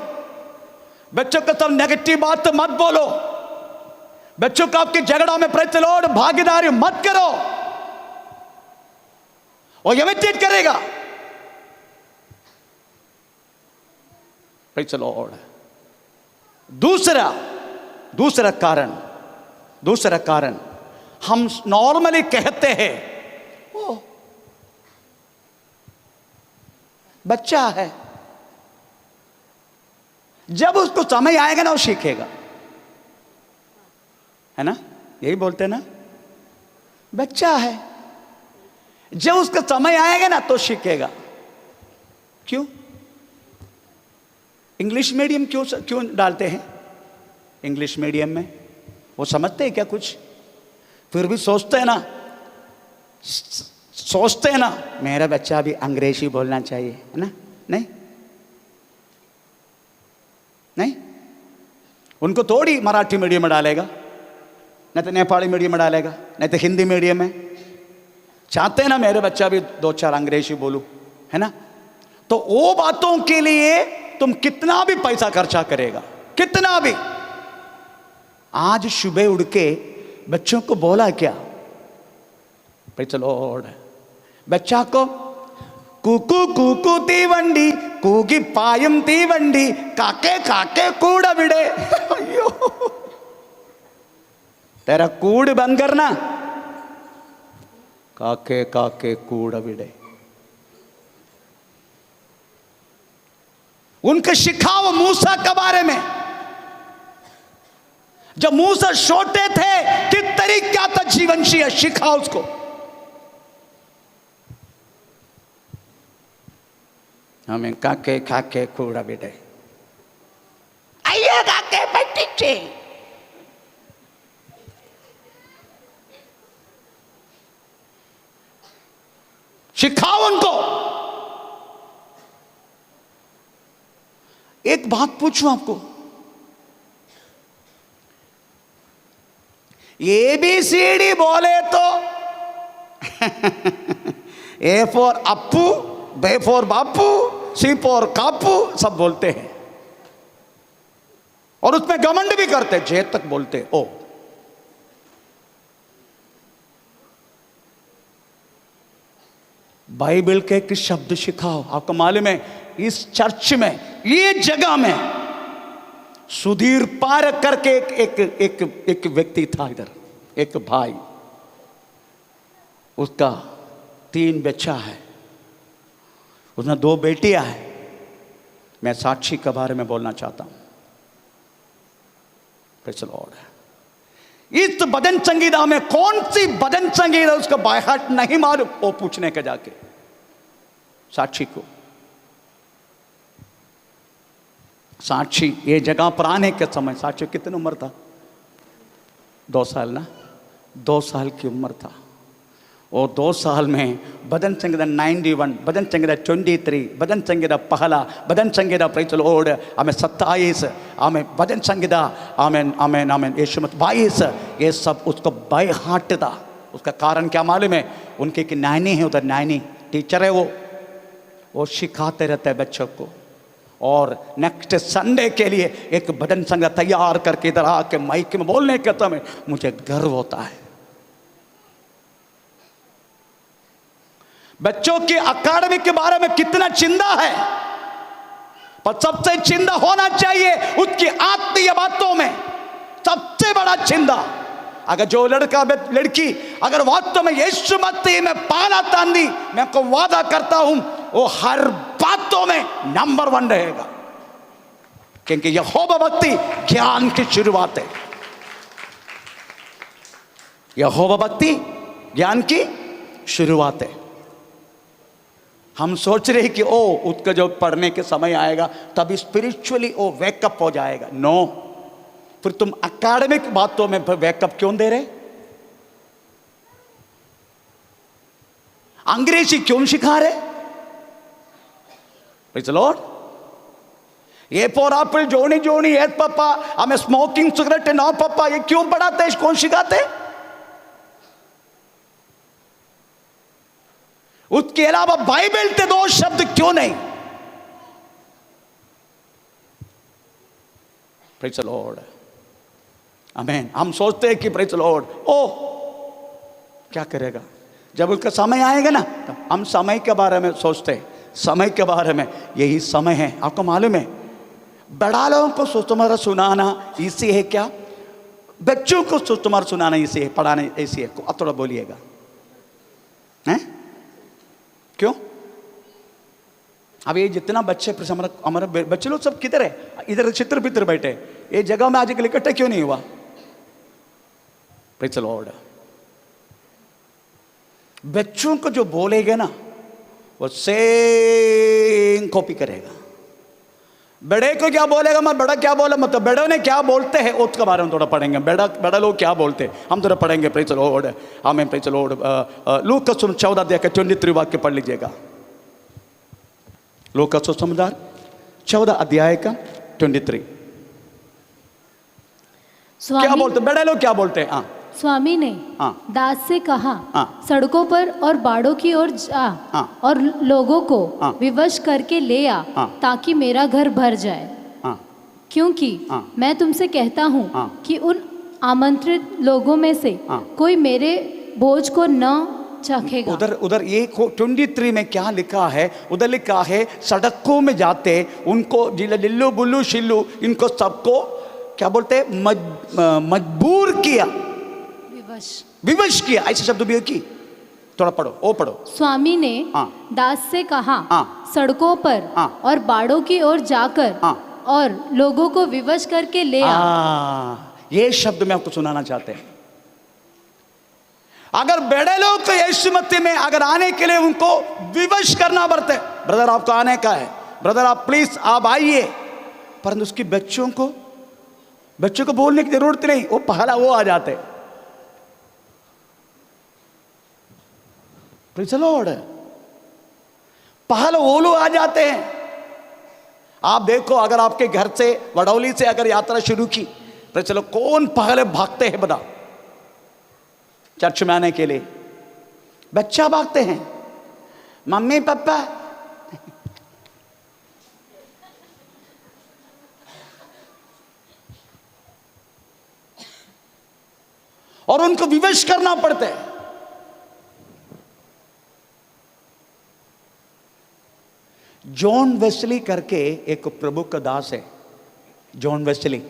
Speaker 1: बच्चों के सामने नेगेटिव बात मत बोलो, बच्चों को आपकी झगड़ा में, प्रेज़ द लॉर्ड, भागीदारी मत करो, और इमिटेट करेगा, प्रेज़ द लॉर्ड। दूसरा कारण हम नॉर्मली कहते हैं, ओ बच्चा है, जब उसको समय आएगा ना वो सीखेगा, है ना? यही बोलते हैं ना, बच्चा है, जब उसका समय आएगा ना तो सीखेगा। क्यों? इंग्लिश मीडियम क्यों डालते हैं? इंग्लिश मीडियम में वो समझते हैं क्या कुछ? फिर भी सोचते हैं ना, मेरा बच्चा भी अंग्रेजी बोलना चाहिए, है ना? नहीं, उनको थोड़ी मराठी मीडियम में डालेगा, नहीं तो नेपाली मीडियम में डालेगा, नहीं तो हिंदी मीडियम में। चाहते हैं ना मेरे बच्चा भी 2-4 अंग्रेजी बोलूं, है ना? तो वो बातों के लिए तुम कितना भी पैसा खर्चा करेगा, कितना भी। आज सुबह उड़ के बच्चों को बोला क्या? Praise the Lord. बच्चा को कुकू कुकू तीवंडी कूगी पायम तीवंडी काके काके कूड़ बिड़े। अयो, तेरा कूड़ बंद करना, काके काके कूड़ बिड़े। उनके सिखाओ मूसा के बारे में, जब मूसा छोटे थे किस तरीका था जीवन जिया, सिखाओ उसको। हमें काके काके कूड़ा बिड़े, आइए काके बैठे, सिखाओ उनको। एक बात पूछूं आपको, ABCD बोले तो A for Appu, B for Bapu, C for कापू, सब बोलते हैं, और उसमें घमंड भी करते, J तक बोलते। ओ बाइबल के एक शब्द सिखाओ। आपको मालूम है इस चर्च में ये जगह में सुधीर पार करके एक व्यक्ति था इधर, एक भाई, उसका 3 बच्चा है, उसने 2 बेटियां हैं। मैं साक्षी के बारे में बोलना चाहता हूं। Praise the Lord. इस भजन संगीता में कौन सी भजन संगीता उसका बाय हार्ट नहीं मालूम, वो पूछने का जाके साक्षी को। साक्षी ये जगह पर आने के समय साक्षी कितनी उम्र था? 2 साल ना, 2 साल की उम्र था। और 2 साल में भजन संगीता 91, भजन संगीता 23, भजन संगीता पहला, भजन संगीता प्रेज़ द लॉर्ड हमें 27, हमें भजन संगीता आमेन आमेन आमेन यीशु मत 22, ये सब उसको बाय हार्ट था। उसका कारण क्या मालूम है? उनके एक नानी है उधर, नानी टीचर है, वो सिखाते रहते हैं बच्चों को। और नेक्स्ट संडे के लिए एक भजन संगीता तैयार करके इधर आके माइक में बोलने के समय मुझे गर्व होता है। बच्चों की अकादमी के बारे में कितना चिंता है, पर सबसे चिंता होना चाहिए उसकी आत्मीय बातों में। सबसे बड़ा चिंता, अगर जो लड़का लड़की अगर वास्तव में यीशु मसीह में पाना तांदी, मैं को वादा करता हूं वो हर बातों में नंबर 1 रहेगा। क्योंकि यहोवा भक्ति ज्ञान की शुरुआत है। यहोवा भक्ति ज्ञान की शुरुआत है। हम सोच रहे हैं कि ओ उसका जो पढ़ने के समय आएगा तभी स्पिरिचुअली वो वेकअप हो जाएगा। नो, फिर तुम अकादमिक बातों में वेकअप क्यों दे रहे? अंग्रेजी क्यों सिखा रहे? Praise the Lord. A for Apple, Johnny Johnny, S पापा, हमें स्मोकिंग सिगरेट नो पापा, ये क्यों पढ़ाते हैं? कौन सिखाते? उसके अलावा बाइबल के 2 शब्द क्यों नहीं? प्रेज़ द लॉर्ड आमेन। हम सोचते हैं कि प्रेज़ द लॉर्ड ओ क्या करेगा, जब उसका समय आएगा ना तो हम समय के बारे में सोचते हैं। समय के बारे में यही समय है। आपको मालूम है बड़ा लोगों को सुतुमार सुनाना इसी है क्या? बच्चों को सुतुमार सुनाना इसी है, पढ़ाना इसी है। अब थोड़ा बोलिएगा, हैं? क्यों? अब ये जितना बच्चे हमारे बच्चे लोग सब किधर है? इधर चित्र पित्र बैठे, ये जगह में आज इकट्ठे क्यों नहीं हुआ? Praise the Lord. बच्चों को जो बोलेगा ना वो सेम कॉपी करेगा। बड़े को क्या बोलेगा, मैं बड़ा क्या बोला, मतलब बड़ों ने क्या बोलते हैं उसके बारे में थोड़ा पढ़ेंगे। बड़ा लोग क्या बोलते हैं हम थोड़ा पढ़ेंगे। Praise the Lord amen. Praise the Lord. लूका 14 अध्याय का 23 वाक्य पढ़ लीजिएगा। लूका 14 अध्याय का 23 क्या बोलते? बड़े लोग क्या बोलते हैं?
Speaker 2: स्वामी ने दास से कहा, सड़कों पर और बाड़ों की ओर जा और लोगों को विवश करके ले आ, ताकि मेरा घर भर जाए। क्योंकि मैं तुमसे कहता हूँ कि उन आमंत्रित लोगों में से कोई मेरे बोझ को न चखेगा।
Speaker 1: उधर ये 23 में क्या लिखा है? उधर लिखा है सड़कों में जाते उनको लिल्लू बुल्लू शिल्लू इनको सबको क्या बोलते? मजबूर किया, विवश किया, ऐसे शब्द भी की। थोड़ा पढ़ो, ओ पढ़ो।
Speaker 2: स्वामी ने दास से कहा, सड़कों पर और बाड़ों की ओर जाकर और लोगों को विवश करके ले आ।
Speaker 1: ये शब्द मैं आपको सुनाना चाहते हैं। अगर बड़े लोग को यीशु मसीह में अगर आने के लिए उनको विवश करना पड़ता है, ब्रदर आपको आने का है, ब्रदर आप प्लीज आप आइए, परंतु उसकी बच्चों को बोलने की जरूरत नहीं, वो पहला वो आ जाते। Praise the Lord. पहले वो लोग आ जाते हैं। आप देखो अगर आपके घर से वडौली से अगर यात्रा शुरू की, तो चलो कौन पहले भागते हैं बता चर्च में आने के लिए? बच्चा भागते हैं, मम्मी पापा। और उनको विवश करना पड़ता है। जॉन वेस्ली करके एक प्रभु का दास है, जॉन वेस्ली,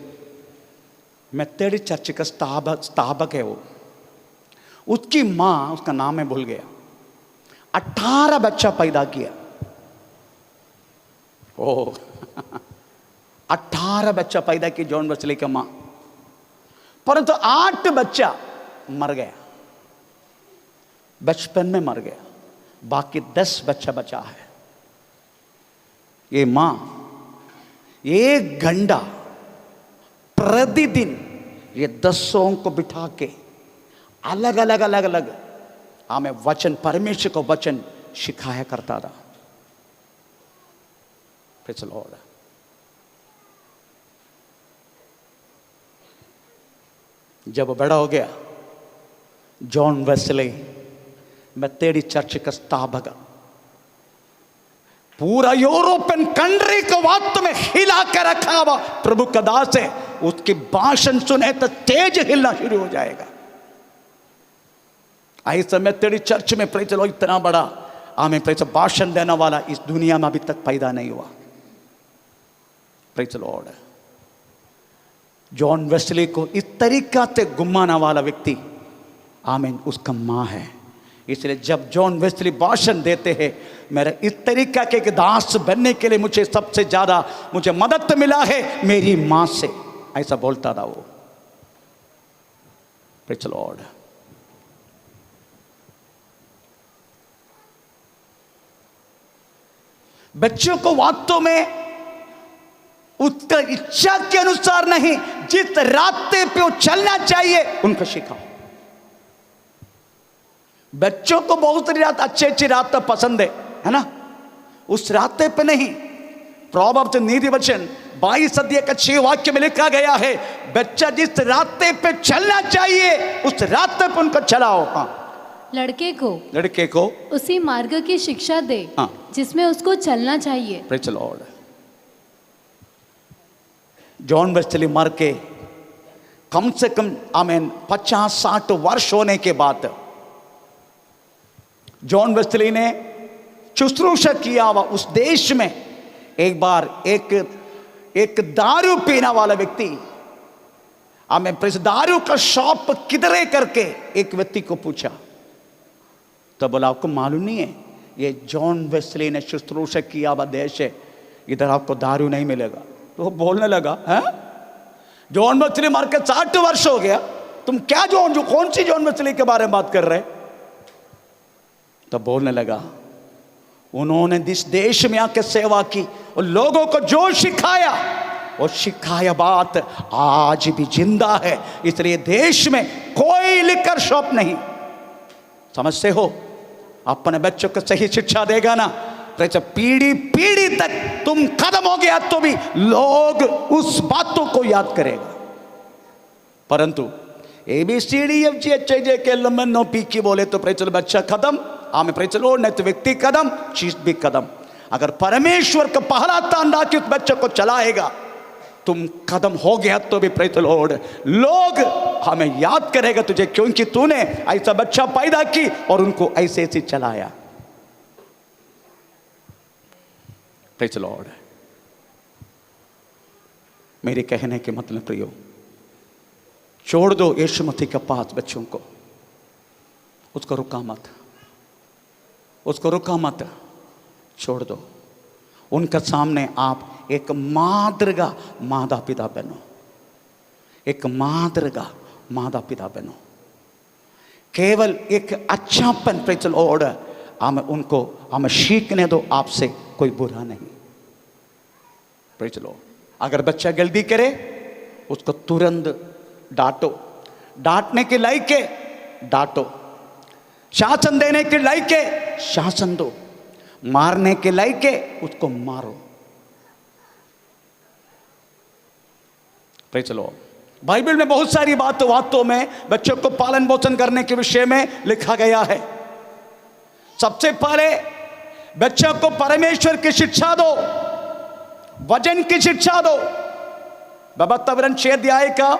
Speaker 1: मेथोडिस्ट चर्च का स्थापक है वो। उसकी माँ, उसका नाम मैं भूल गया, 18 बच्चा पैदा किया। ओह 18 बच्चा पैदा किया जॉन वेस्ली का माँ, परंतु 8 बच्चा मर गया, बचपन में मर गया, बाकी 10 बच्चा बचा है। ये माँ 1 घंटा प्रतिदिन ये 10 को बिठा के अलग अलग हमें वचन, परमेश्वर को वचन सिखाया करता था। Praise the Lord. जब बड़ा हो गया, जॉन वेस्ली मेथोडिस्ट चर्च का स्थापक, पूरा यूरोपियन कंट्री को वास्तव में हिला कर रखा हुआ प्रभु का दास है। उसकी भाषण सुने तो तेज हिलना शुरू हो जाएगा। ऐसा मेथोडिस्ट चर्च में प्रेज़ द लॉर्ड इतना बड़ा हमें प्रेज़ भाषण देने वाला इस दुनिया में अभी तक पैदा नहीं हुआ। Praise the Lord. John Wesley को इस तरीका से घुमाने वाला व्यक्ति आमीन उसका माँ है। इसलिए जब जॉन वेस्ली भाषण देते हैं, मेरा इस तरीका के दास बनने के लिए मुझे सबसे ज्यादा मुझे मदद मिला है मेरी माँ से, ऐसा बोलता था वो। Praise the Lord. बच्चों को वास्तव में उसका इच्छा के अनुसार नहीं, जिस रास्ते पे वो चलना चाहिए उनको सिखाओ। बच्चों को बहुत सारी रात अच्छी रास्ते पसंद है ना, उस रास्ते पे नहीं। प्रोवर्ब्स नीति वचन 22 अध्याय का 6 वाक्य में लिखा गया है, बच्चा जिस रास्ते पे चलना चाहिए उस रास्ते पे उनको चलाओ। हाँ, लड़के को
Speaker 2: उसी मार्ग की शिक्षा दे जिसमें उसको चलना चाहिए।
Speaker 1: Praise the Lord. John Wesley मर के कम से कम आमीन 50-60 वर्ष होने के बाद जॉन वेस्ली ने शुश्रूषा किया हुआ उस देश में। एक बार एक दारू पीने वाला व्यक्ति आमीन दारू का शॉप किधर है करके एक व्यक्ति को पूछा, तो बोला आपको मालूम नहीं है ये जॉन वेस्ली ने शुश्रूषा किया हुआ देश है, इधर आपको दारू नहीं मिलेगा। तो वो बोलने लगा, है जॉन वेस्ली मर के 60 वर्ष हो गया, तुम क्या कौन सी जॉन वेस्ली के बारे में बात कर रहे? तो बोलने लगा, उन्होंने जिस देश में आके सेवा की और लोगों को जो सिखाया वो सिखाया बात आज भी जिंदा है। इसलिए देश में कोई लिकर शॉप नहीं। समझते हो? अपने बच्चों को सही शिक्षा देगा ना, पीढ़ी पीढ़ी तक तुम खत्म हो गया तो भी लोग उस बातों को याद करेगा। परंतु ABCDFGHIJ के LMNO PQ बोले तो बच्चा खत्म, हमें नहीं तो व्यक्ति कदम, चीज भी कदम। अगर परमेश्वर का पहला तांडा कि उस बच्चे को चलाएगा, तुम कदम हो गया तो भी प्रेज़ द लॉर्ड लोग हमें याद करेगा तुझे, क्योंकि तूने ऐसा बच्चा पैदा की और उनको ऐसे ऐसे चलाया। Praise the Lord. मेरे कहने के मतलब प्रियो, छोड़ दो यीशु मसीह के पास बच्चों को, उसको रुका मत, छोड़ दो। उनके सामने आप एक मादृगा माता पिता बनो, एक मादृगा माता पिता बनो। केवल एक अच्छापन प्रेज़ द लॉर्ड हमें सीखने दो, आपसे कोई बुरा नहीं। Praise the Lord. अगर बच्चा गलती करे उसको तुरंत डांटो, डांटने के लायक है डांटो, शासन देने के लायक है शासन दो, मारने के लायक है उसको मारो। Praise the Lord. बाइबल में बहुत सारी बातों में बच्चों को पालन पोषण करने के विषय में लिखा गया है। सबसे पहले बच्चों को परमेश्वर की शिक्षा दो, वचन की शिक्षा दो। वातावरण 6 अध्याय का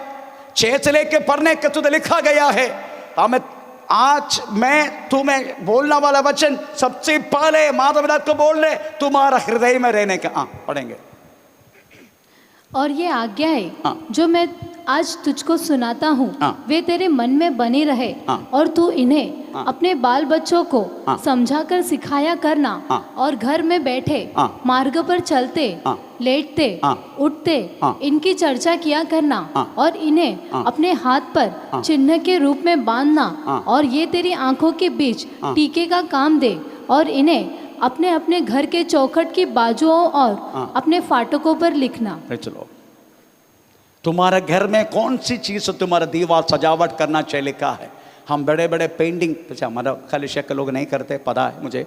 Speaker 1: 6 से लेकर पढ़ने के तुझे लिखा गया है, हमें आज मैं तुम्हें बोलना वाला वचन सबसे पहले माता पिता को बोल रहे, तुम्हारा हृदय में रहने का। पढ़ेंगे।
Speaker 2: और ये आज्ञाएं जो मैं आज तुझको सुनाता हूँ वे तेरे मन में बनी रहे और तू इन्हें अपने बाल बच्चों को समझाकर सिखाया करना और घर में बैठे मार्ग पर चलते लेटते उठते इनकी चर्चा किया करना और इन्हें अपने हाथ पर चिन्ह के रूप में बांधना और ये तेरी आंखों के बीच टीके का काम दे और इन्हें अपने अपने घर के चौखट की बाजुओं और अपने फाटकों पर लिखना।
Speaker 1: चलो, तुम्हारे घर में कौन सी चीज तुम्हारा दीवार सजावट करना चाहिए लिखा है। हम बड़े बड़े पेंटिंग, अच्छा हमारा खाली शक लोग नहीं करते, पता है मुझे,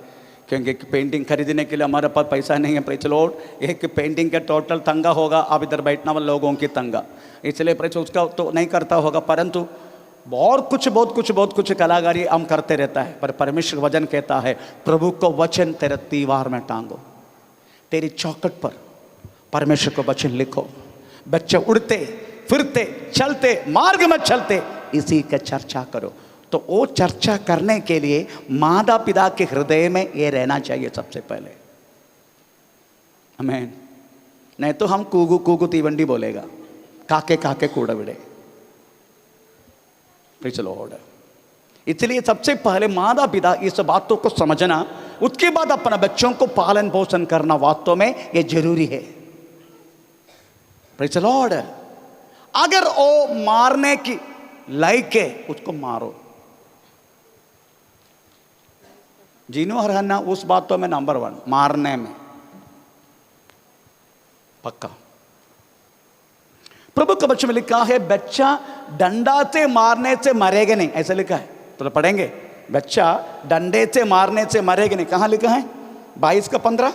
Speaker 1: क्योंकि पेंटिंग खरीदने के लिए हमारे पास पैसा नहीं है। प्रेज लॉर्ड, एक पेंटिंग का टोटल तंगा होगा, अब इधर बैठने वाले लोगों की तंगा, इसलिए प्रेज उसका तो नहीं करता होगा, परंतु बहुत कुछ कलाकारी हम करते रहता है। पर परमेश्वर वचन कहता है, प्रभु को वचन तेरे दीवार में टांगो, तेरी चौखट पर परमेश्वर को वचन लिखो। बच्चे उड़ते फिरते चलते मार्ग में चलते इसी का चर्चा करो। तो वो चर्चा करने के लिए माता पिता के हृदय में ये रहना चाहिए सबसे पहले। आमीन। नहीं तो हम कूगू कूगू तीवंडी बोलेगा, काके काके कूड़ा बिड़े। चलो, इसलिए सबसे पहले माता पिता इस बातों को समझना, उसके बाद अपना बच्चों को पालन पोषण करना वास्तव में ये जरूरी है। Praise the Lord. अगर वो मारने की लायक है उसको मारो। जीनो हराना उस बातों में नंबर 1, मारने में पक्का। प्रभु के वचन में लिखा है, बच्चा डंडा से मारने से मरेगा नहीं, ऐसा लिखा है। तो पढ़ेंगे, बच्चा डंडे से मारने से मरेगा नहीं। कहां लिखा है? 22 का 15,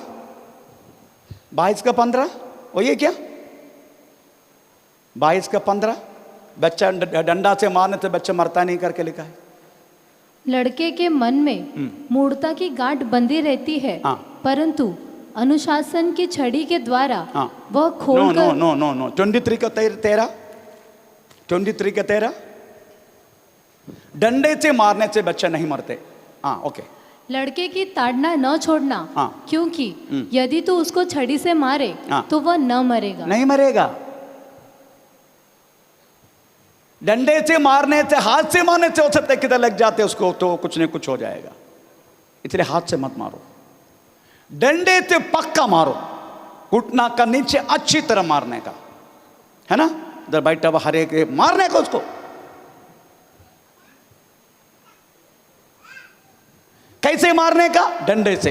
Speaker 1: 22 का 15, वो ये क्या 22 का 15, बच्चा डंडा से मारने से बच्चा मरता नहीं करके लिखा है।
Speaker 2: लड़के के मन में मूढ़ता की गांठ बंधी रहती है, परंतु अनुशासन की छड़ी के द्वारा वह खोल कर।
Speaker 1: नो 23 का 13, 23 का 13, डंडे से मारने से बच्चा नहीं मरते। ओके।
Speaker 2: लड़के की ताड़ना न छोड़ना, क्योंकि यदि तू उसको छड़ी से मारे तो वह न मरेगा।
Speaker 1: नहीं मरेगा। डंडे से मारने से, हाथ से मारने से हो सकता है किधर लग जाते उसको तो कुछ न कुछ हो जाएगा, इसलिए हाथ से मत मारो। डंडे से पक्का मारो, घुटना का नीचे अच्छी तरह मारने का, है ना। इधर बैठा हुआ हर एक मारने का उसको। कैसे मारने का? डंडे से।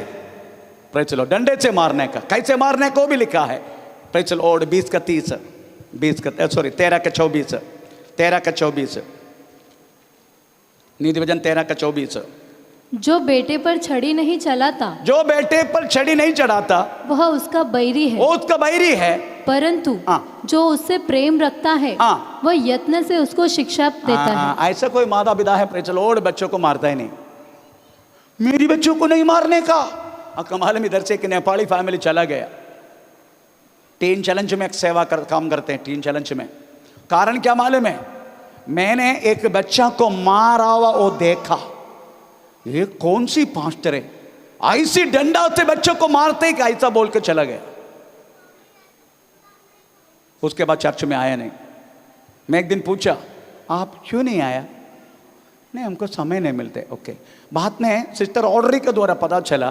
Speaker 1: प्रेज़ द लॉर्ड, डंडे से मारने का। कैसे मारने को भी लिखा है। प्रेज़ द लॉर्ड, 20 का 30, 13 का 24, 13 का 24, नीति वचन 13 का 24।
Speaker 2: जो बेटे पर छड़ी नहीं चलाता,
Speaker 1: जो बेटे पर छड़ी नहीं चढ़ाता
Speaker 2: वह उसका बैरी है।
Speaker 1: वो उसका बैरी है,
Speaker 2: परंतु जो उससे प्रेम रखता है वह यत्न से उसको शिक्षा देता है।
Speaker 1: ऐसा कोई माता पिता है प्रेज़ द लॉर्ड बच्चों को मारता ही नहीं। मेरी बच्चों को नहीं मारने का। कमाल में इधर से एक नेपाली फैमिली चला गया, टीन चैलेंज में एक सेवा काम करते हैं, टीन चैलेंज में। कारण क्या मालूम है? मैंने एक बच्चा को मारा हुआ वो देखा। ये कौन सी पास्टर है, ऐसी डंडा से बच्चों को मारते कि ऐसा बोल के चला गया। उसके बाद चर्च में आया नहीं। मैं एक दिन पूछा, आप क्यों नहीं आया? नहीं, हमको समय नहीं मिलते। ओके। बाद में सिस्टर ऑर्डरी के द्वारा पता चला,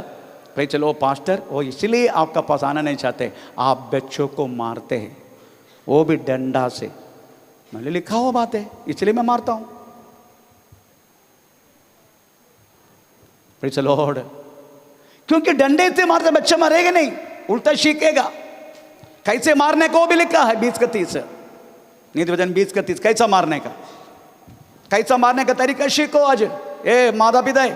Speaker 1: भाई चलो पास्टर वो इसलिए आपका पास आना नहीं चाहते, आप बच्चों को मारते हैं, वो भी डंडा से। मैंने लिखा हुआ बात है, इसलिए मैं मारता हूं। Praise the Lord. क्योंकि डंडे से मारते बच्चा मरेगा नहीं, उल्टा सीखेगा। कैसे मारने को भी लिखा है 20 का 30, नीति वचन 20 का 30। कैसा मारने का, कैसा मारने का तरीका सीखो। आज ए माता पिता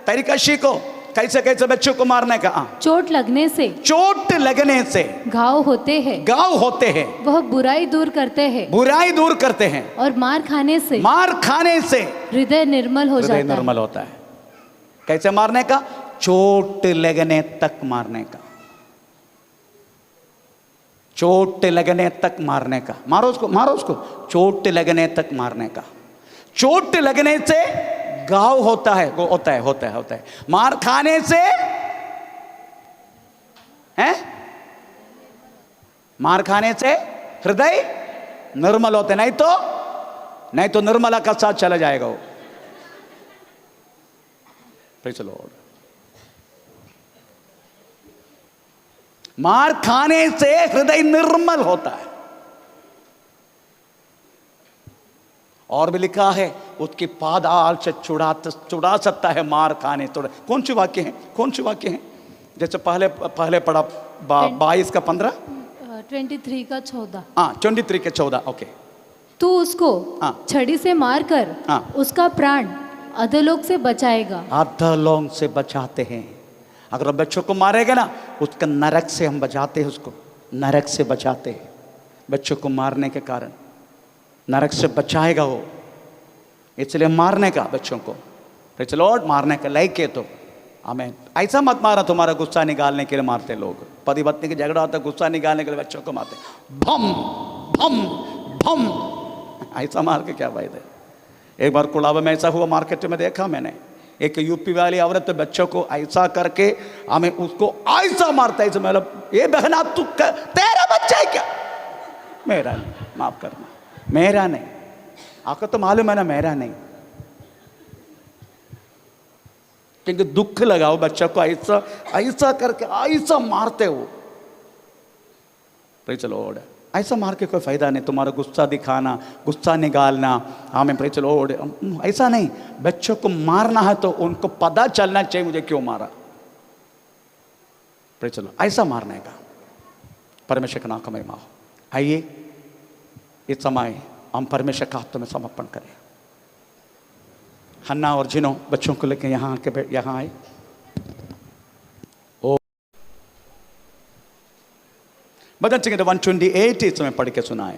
Speaker 1: तरीका सीखो, कैसे कैसे बच्चों को मारने का।
Speaker 2: चोट लगने से,
Speaker 1: चोट लगने से
Speaker 2: घाव होते हैं,
Speaker 1: घाव होते हैं।
Speaker 2: वह बुराई दूर करते हैं,
Speaker 1: बुराई दूर करते हैं।
Speaker 2: और मार खाने से,
Speaker 1: मार खाने से
Speaker 2: हृदय निर्मल हो जाता है।
Speaker 1: हृदय निर्मल होता है। कैसे मारने का? चोट लगने तक मारने का। चोट लगने तक मारने का। मारो उसको, मारो उसको। चोट लगने तक मारने का। चोट लगने से घाव होता है, वो होता है। मार खाने से है, मार खाने से हृदय निर्मल होते, नहीं तो निर्मला का साथ चला जाएगा वो। Praise the Lord. मार खाने से हृदय निर्मल होता है। और भी लिखा है उसकी पादाल से छुड़ा सकता है मार खाने तोड़े। कौन सी वाक्य है? जैसे पहले पढ़ा 22 का 15,
Speaker 2: 23 का 14।
Speaker 1: हाँ 23 के 14। ओके।
Speaker 2: तू उसको छड़ी से मारकर उसका प्राण अधोलोक से बचाएगा।
Speaker 1: अधोलोक से बचाते हैं। अगर बच्चों को मारेगा ना, उसका नरक से हम बचाते हैं, उसको नरक से बचाते हैं। बच्चों को मारने के कारण नरक से बचाएगा वो, इसलिए मारने का बच्चों को। Praise the Lord. मारने का लायक है तो आमीन। ऐसा मत मारा, तुम्हारा गुस्सा निकालने के लिए मारते लोग। पति पत्नी की झगड़ा होता है, गुस्सा निकालने के लिए बच्चों को मारते, भम भम भम। ऐसा मार के क्या फायदा है? एक बार कुड़ावा में ऐसा हुआ, मार्केट में देखा मैंने, एक यूपी वाली औरत बच्चों को ऐसा करके हमें उसको ऐसा मारता है, मतलब ये बहना तू तेरा बच्चा है क्या? मेरा नहीं, माफ करना, मेरा नहीं। आपको तो मालूम है ना, मेरा नहीं। क्योंकि दुख लगाओ बच्चा को, ऐसा करके ऐसा मारते हो। Praise the Lord. ऐसा मार के कोई फायदा नहीं। तुम्हारा गुस्सा दिखाना, गुस्सा निकालना, आमीन। Praise the Lord. ऐसा नहीं, बच्चों को मारना है तो उनको पता चलना चाहिए मुझे क्यों मारा। Praise the Lord. ऐसा मारने का परमेश्वर का नाम का महिमा हो। आइए इस समय हम परमेश्वर के हाथों में समर्पण करें। हन्ना और जिनो बच्चों को लेकर यहाँ आए। ओ भजन संगीत 128 इस समय पढ़ के सुनाए।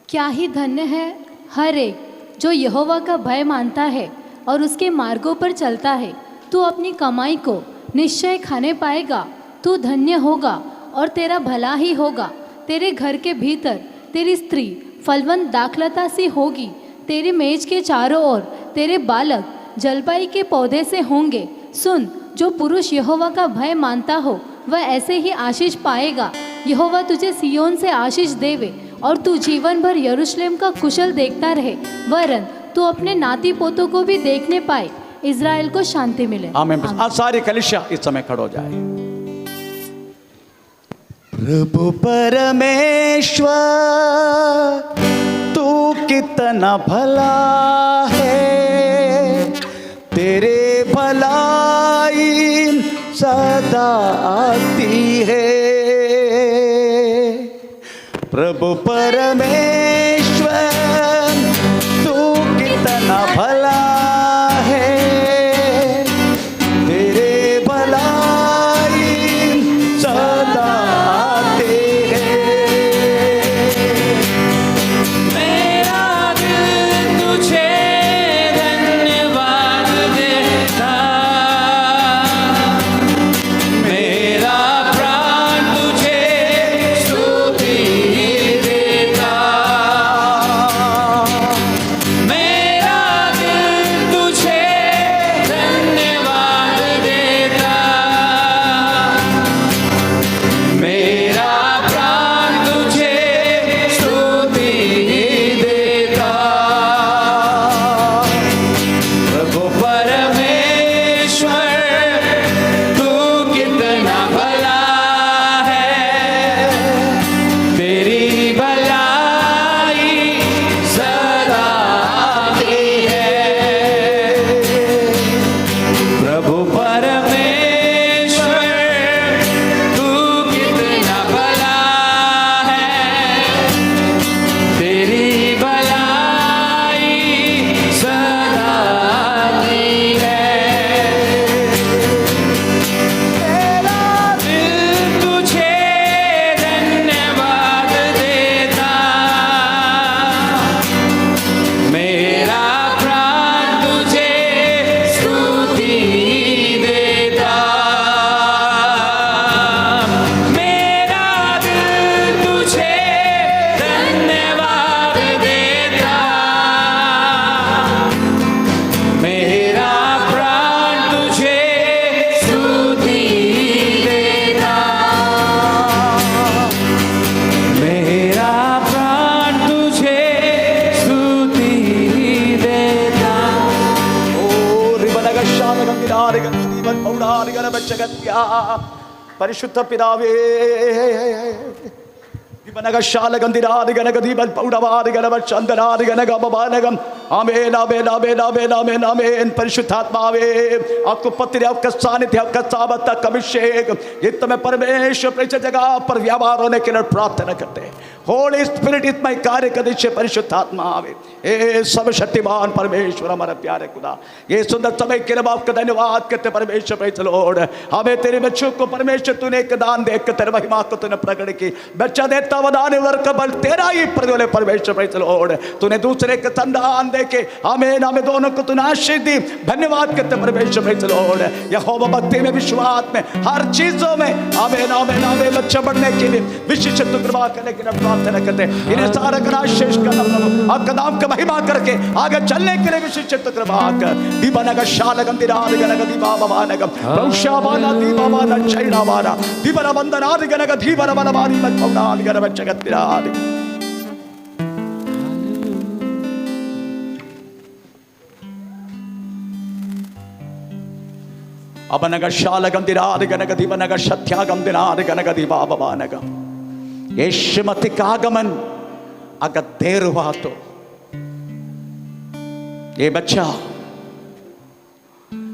Speaker 2: क्या ही धन्य है हर एक जो यहोवा का भय मानता है और उसके मार्गों पर चलता है। तू अपनी कमाई को निश्चय खाने पाएगा। तू धन्य होगा और तेरा भला ही होगा। तेरे घर के भीतर तेरी स्त्री फलवंत दाखलता सी होगी। तेरी मेज के चारों ओर तेरे बालक जलपाई के पौधे से होंगे। सुन, जो पुरुष यहोवा का भय मानता हो वह ऐसे ही आशीष पाएगा। यहोवा तुझे सियोन से आशीष देवे और तू जीवन भर यरूशलेम का कुशल देखता रहे, वरन तू अपने नाती पोतों को भी देखने पाए। इज़राइल को शांति मिले।
Speaker 1: आमीन। आज सारी कलीसिया इस समय खड़ो जाए। प्रभु परमेश्वर तू कितना भला है, तेरे भलाई सदा आती है। प्रभु परमेश्वर तू कितना भला है, तेरे भलाई सदा आते हैं।
Speaker 4: मेरा दिल तुझे धन्यवाद देता, मेरा प्राण तुझे स्तुति देता।
Speaker 1: परिशुद्ध पितावे दिवनग शालगंधिरादि गणगति बल पौड़वादि गणवत चंदनादि गणग बबानगम आमेन आमेन आमेन आमेन आमेन आमेन। परिशुद्धात्मावे आपको पत्र आपका सानिध्य आपका साबत का अभिषेक ये तुम्हें परमेश्वर प्रेषित जगह पर व्यवहार होने के लिए प्रार्थना करते हैं। होली स्पिरिट इसमें कार्य करने से परिशुद्धात्मा आवे। ये सब शक्तिमान परमेश्वर हमारा प्यारे खुदा ये सुंदर समय के लिए आपका धन्यवाद करते परमेश्वर प्रेज लॉर्ड। हमें तेरे बच्चों को परमेश्वर तूने एक दान देख कर तेरे महिमा को तूने प्रकट की। बच्चा देता वदान वर्क बल तेरा ही प्रज्वले परमेश्वर प्रेज लॉर्ड। तूने दूसरे के संतान देके हमें हमें दोनों को तूने आशीष दी। धन्यवाद करते परमेश्वर प्रेज लॉर्ड। यहोवा भक्ति में विश्वास में हर चीजों में हमें हमें बच्चा बढ़ने के लिए विशेष कृपा करने के लिए प्रार्थना करते हैं। इन्हें सारा का शेष करना प्रभु आपका नाम का महिमा करके आगे चलने के लिए विशेष कृपा कर। दीवानग शालगंधिराद गणग दीवाबानगम प्रौशाबाना दीवाबाना चैनाबाना दीवाना बंदनाद गणग दीवाना बनबानी मत्पौनाद गणव जगत्तिराद। अबनग शालगंधिराद गणग दीवानग सत्यागंधिराद गणग दीवाबानगम। यीशुमति का आगमन अगर देर हुआ तो ये बच्चा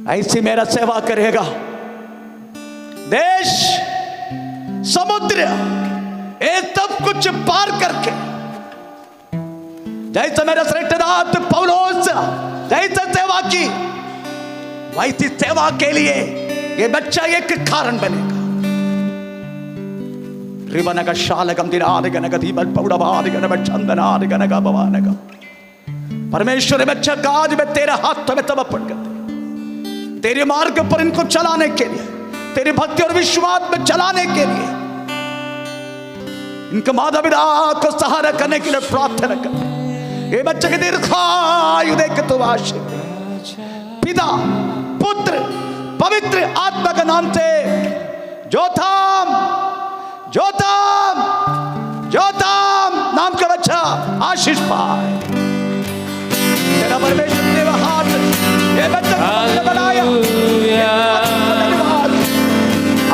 Speaker 1: ऐसी मेरा सेवा करेगा। देश समुद्र ये सब कुछ पार करके जैसे मेरा श्रेष्ठदास पौलोस जैसे सेवा की वैसी सेवा के लिए ये बच्चा एक कारण बनेगा। रिवनग शालगम दिनाद गणग दीबल पौड़वाद गणव चंदनाद गणग भवानगम। परमेश्वर बच्चा आज मैं तेरे हाथ में समर्पण करते तेरे मार्ग पर इनको चलाने के लिए तेरी भक्ति और विश्वास में चलाने के लिए इनके माता पिता को सहारा करने के लिए प्रार्थना करते। ये बच्चे के दीर्घायु देख के तुम आशीष पिता पुत्र पवित्र आत्मा के नाम से जोथाम जोताम जोताम नाम का बच्चा आशीष पाए। तेरा परमेश्वर ने वह हाथ ये बच्चा बनाया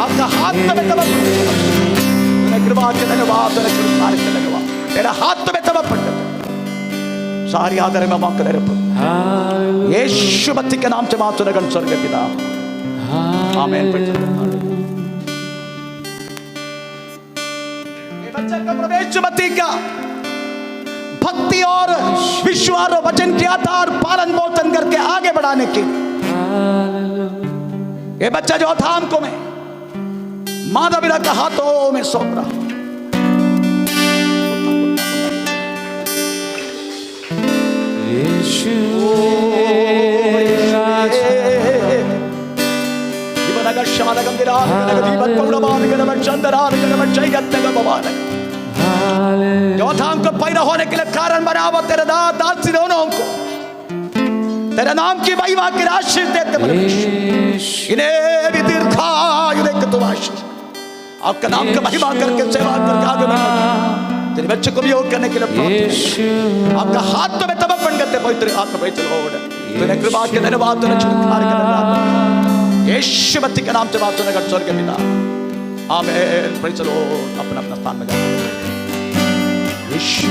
Speaker 1: आपका हाथ में तब कृपा के धन्यवाद तेरा हाथ में तब सारी आदर में मौका दे रहे यीशु मसीह के नाम से मां सुनगन स्वर्ग पिता आमीन। बच्चा का प्रवेश मसीह का भक्ति और विश्वास और वचन के आधार पालन पोषण करके आगे बढ़ाने के ये बच्चा जो थाम को मैं माता पिता के हाथों में सौंप रहा हूं। जोथाम को पैदा होने के लिए कारण बनावा तेरे दासी दोनों को तेरे नाम की महिमा की आशीष देते इन्हें भी दीर्घायु देकर तुम आशीष आपका नाम का महिमा करके सेवा करके आगे बढ़ो। तेरे बच्चे को भी योग करने के लिए आपका हाथ तो में समर्पण करते पवित्र आत्मा पवित्र लॉर्ड तूने कृपा के धन्यवाद तूने छुटकारा के धन्यवाद यीशु मसीह के नाम से बात सुनकर स्वर्ग के पिता आमीन। प्रेज़ द लॉर्ड अपना अपना स्थान में जाओ। यीशु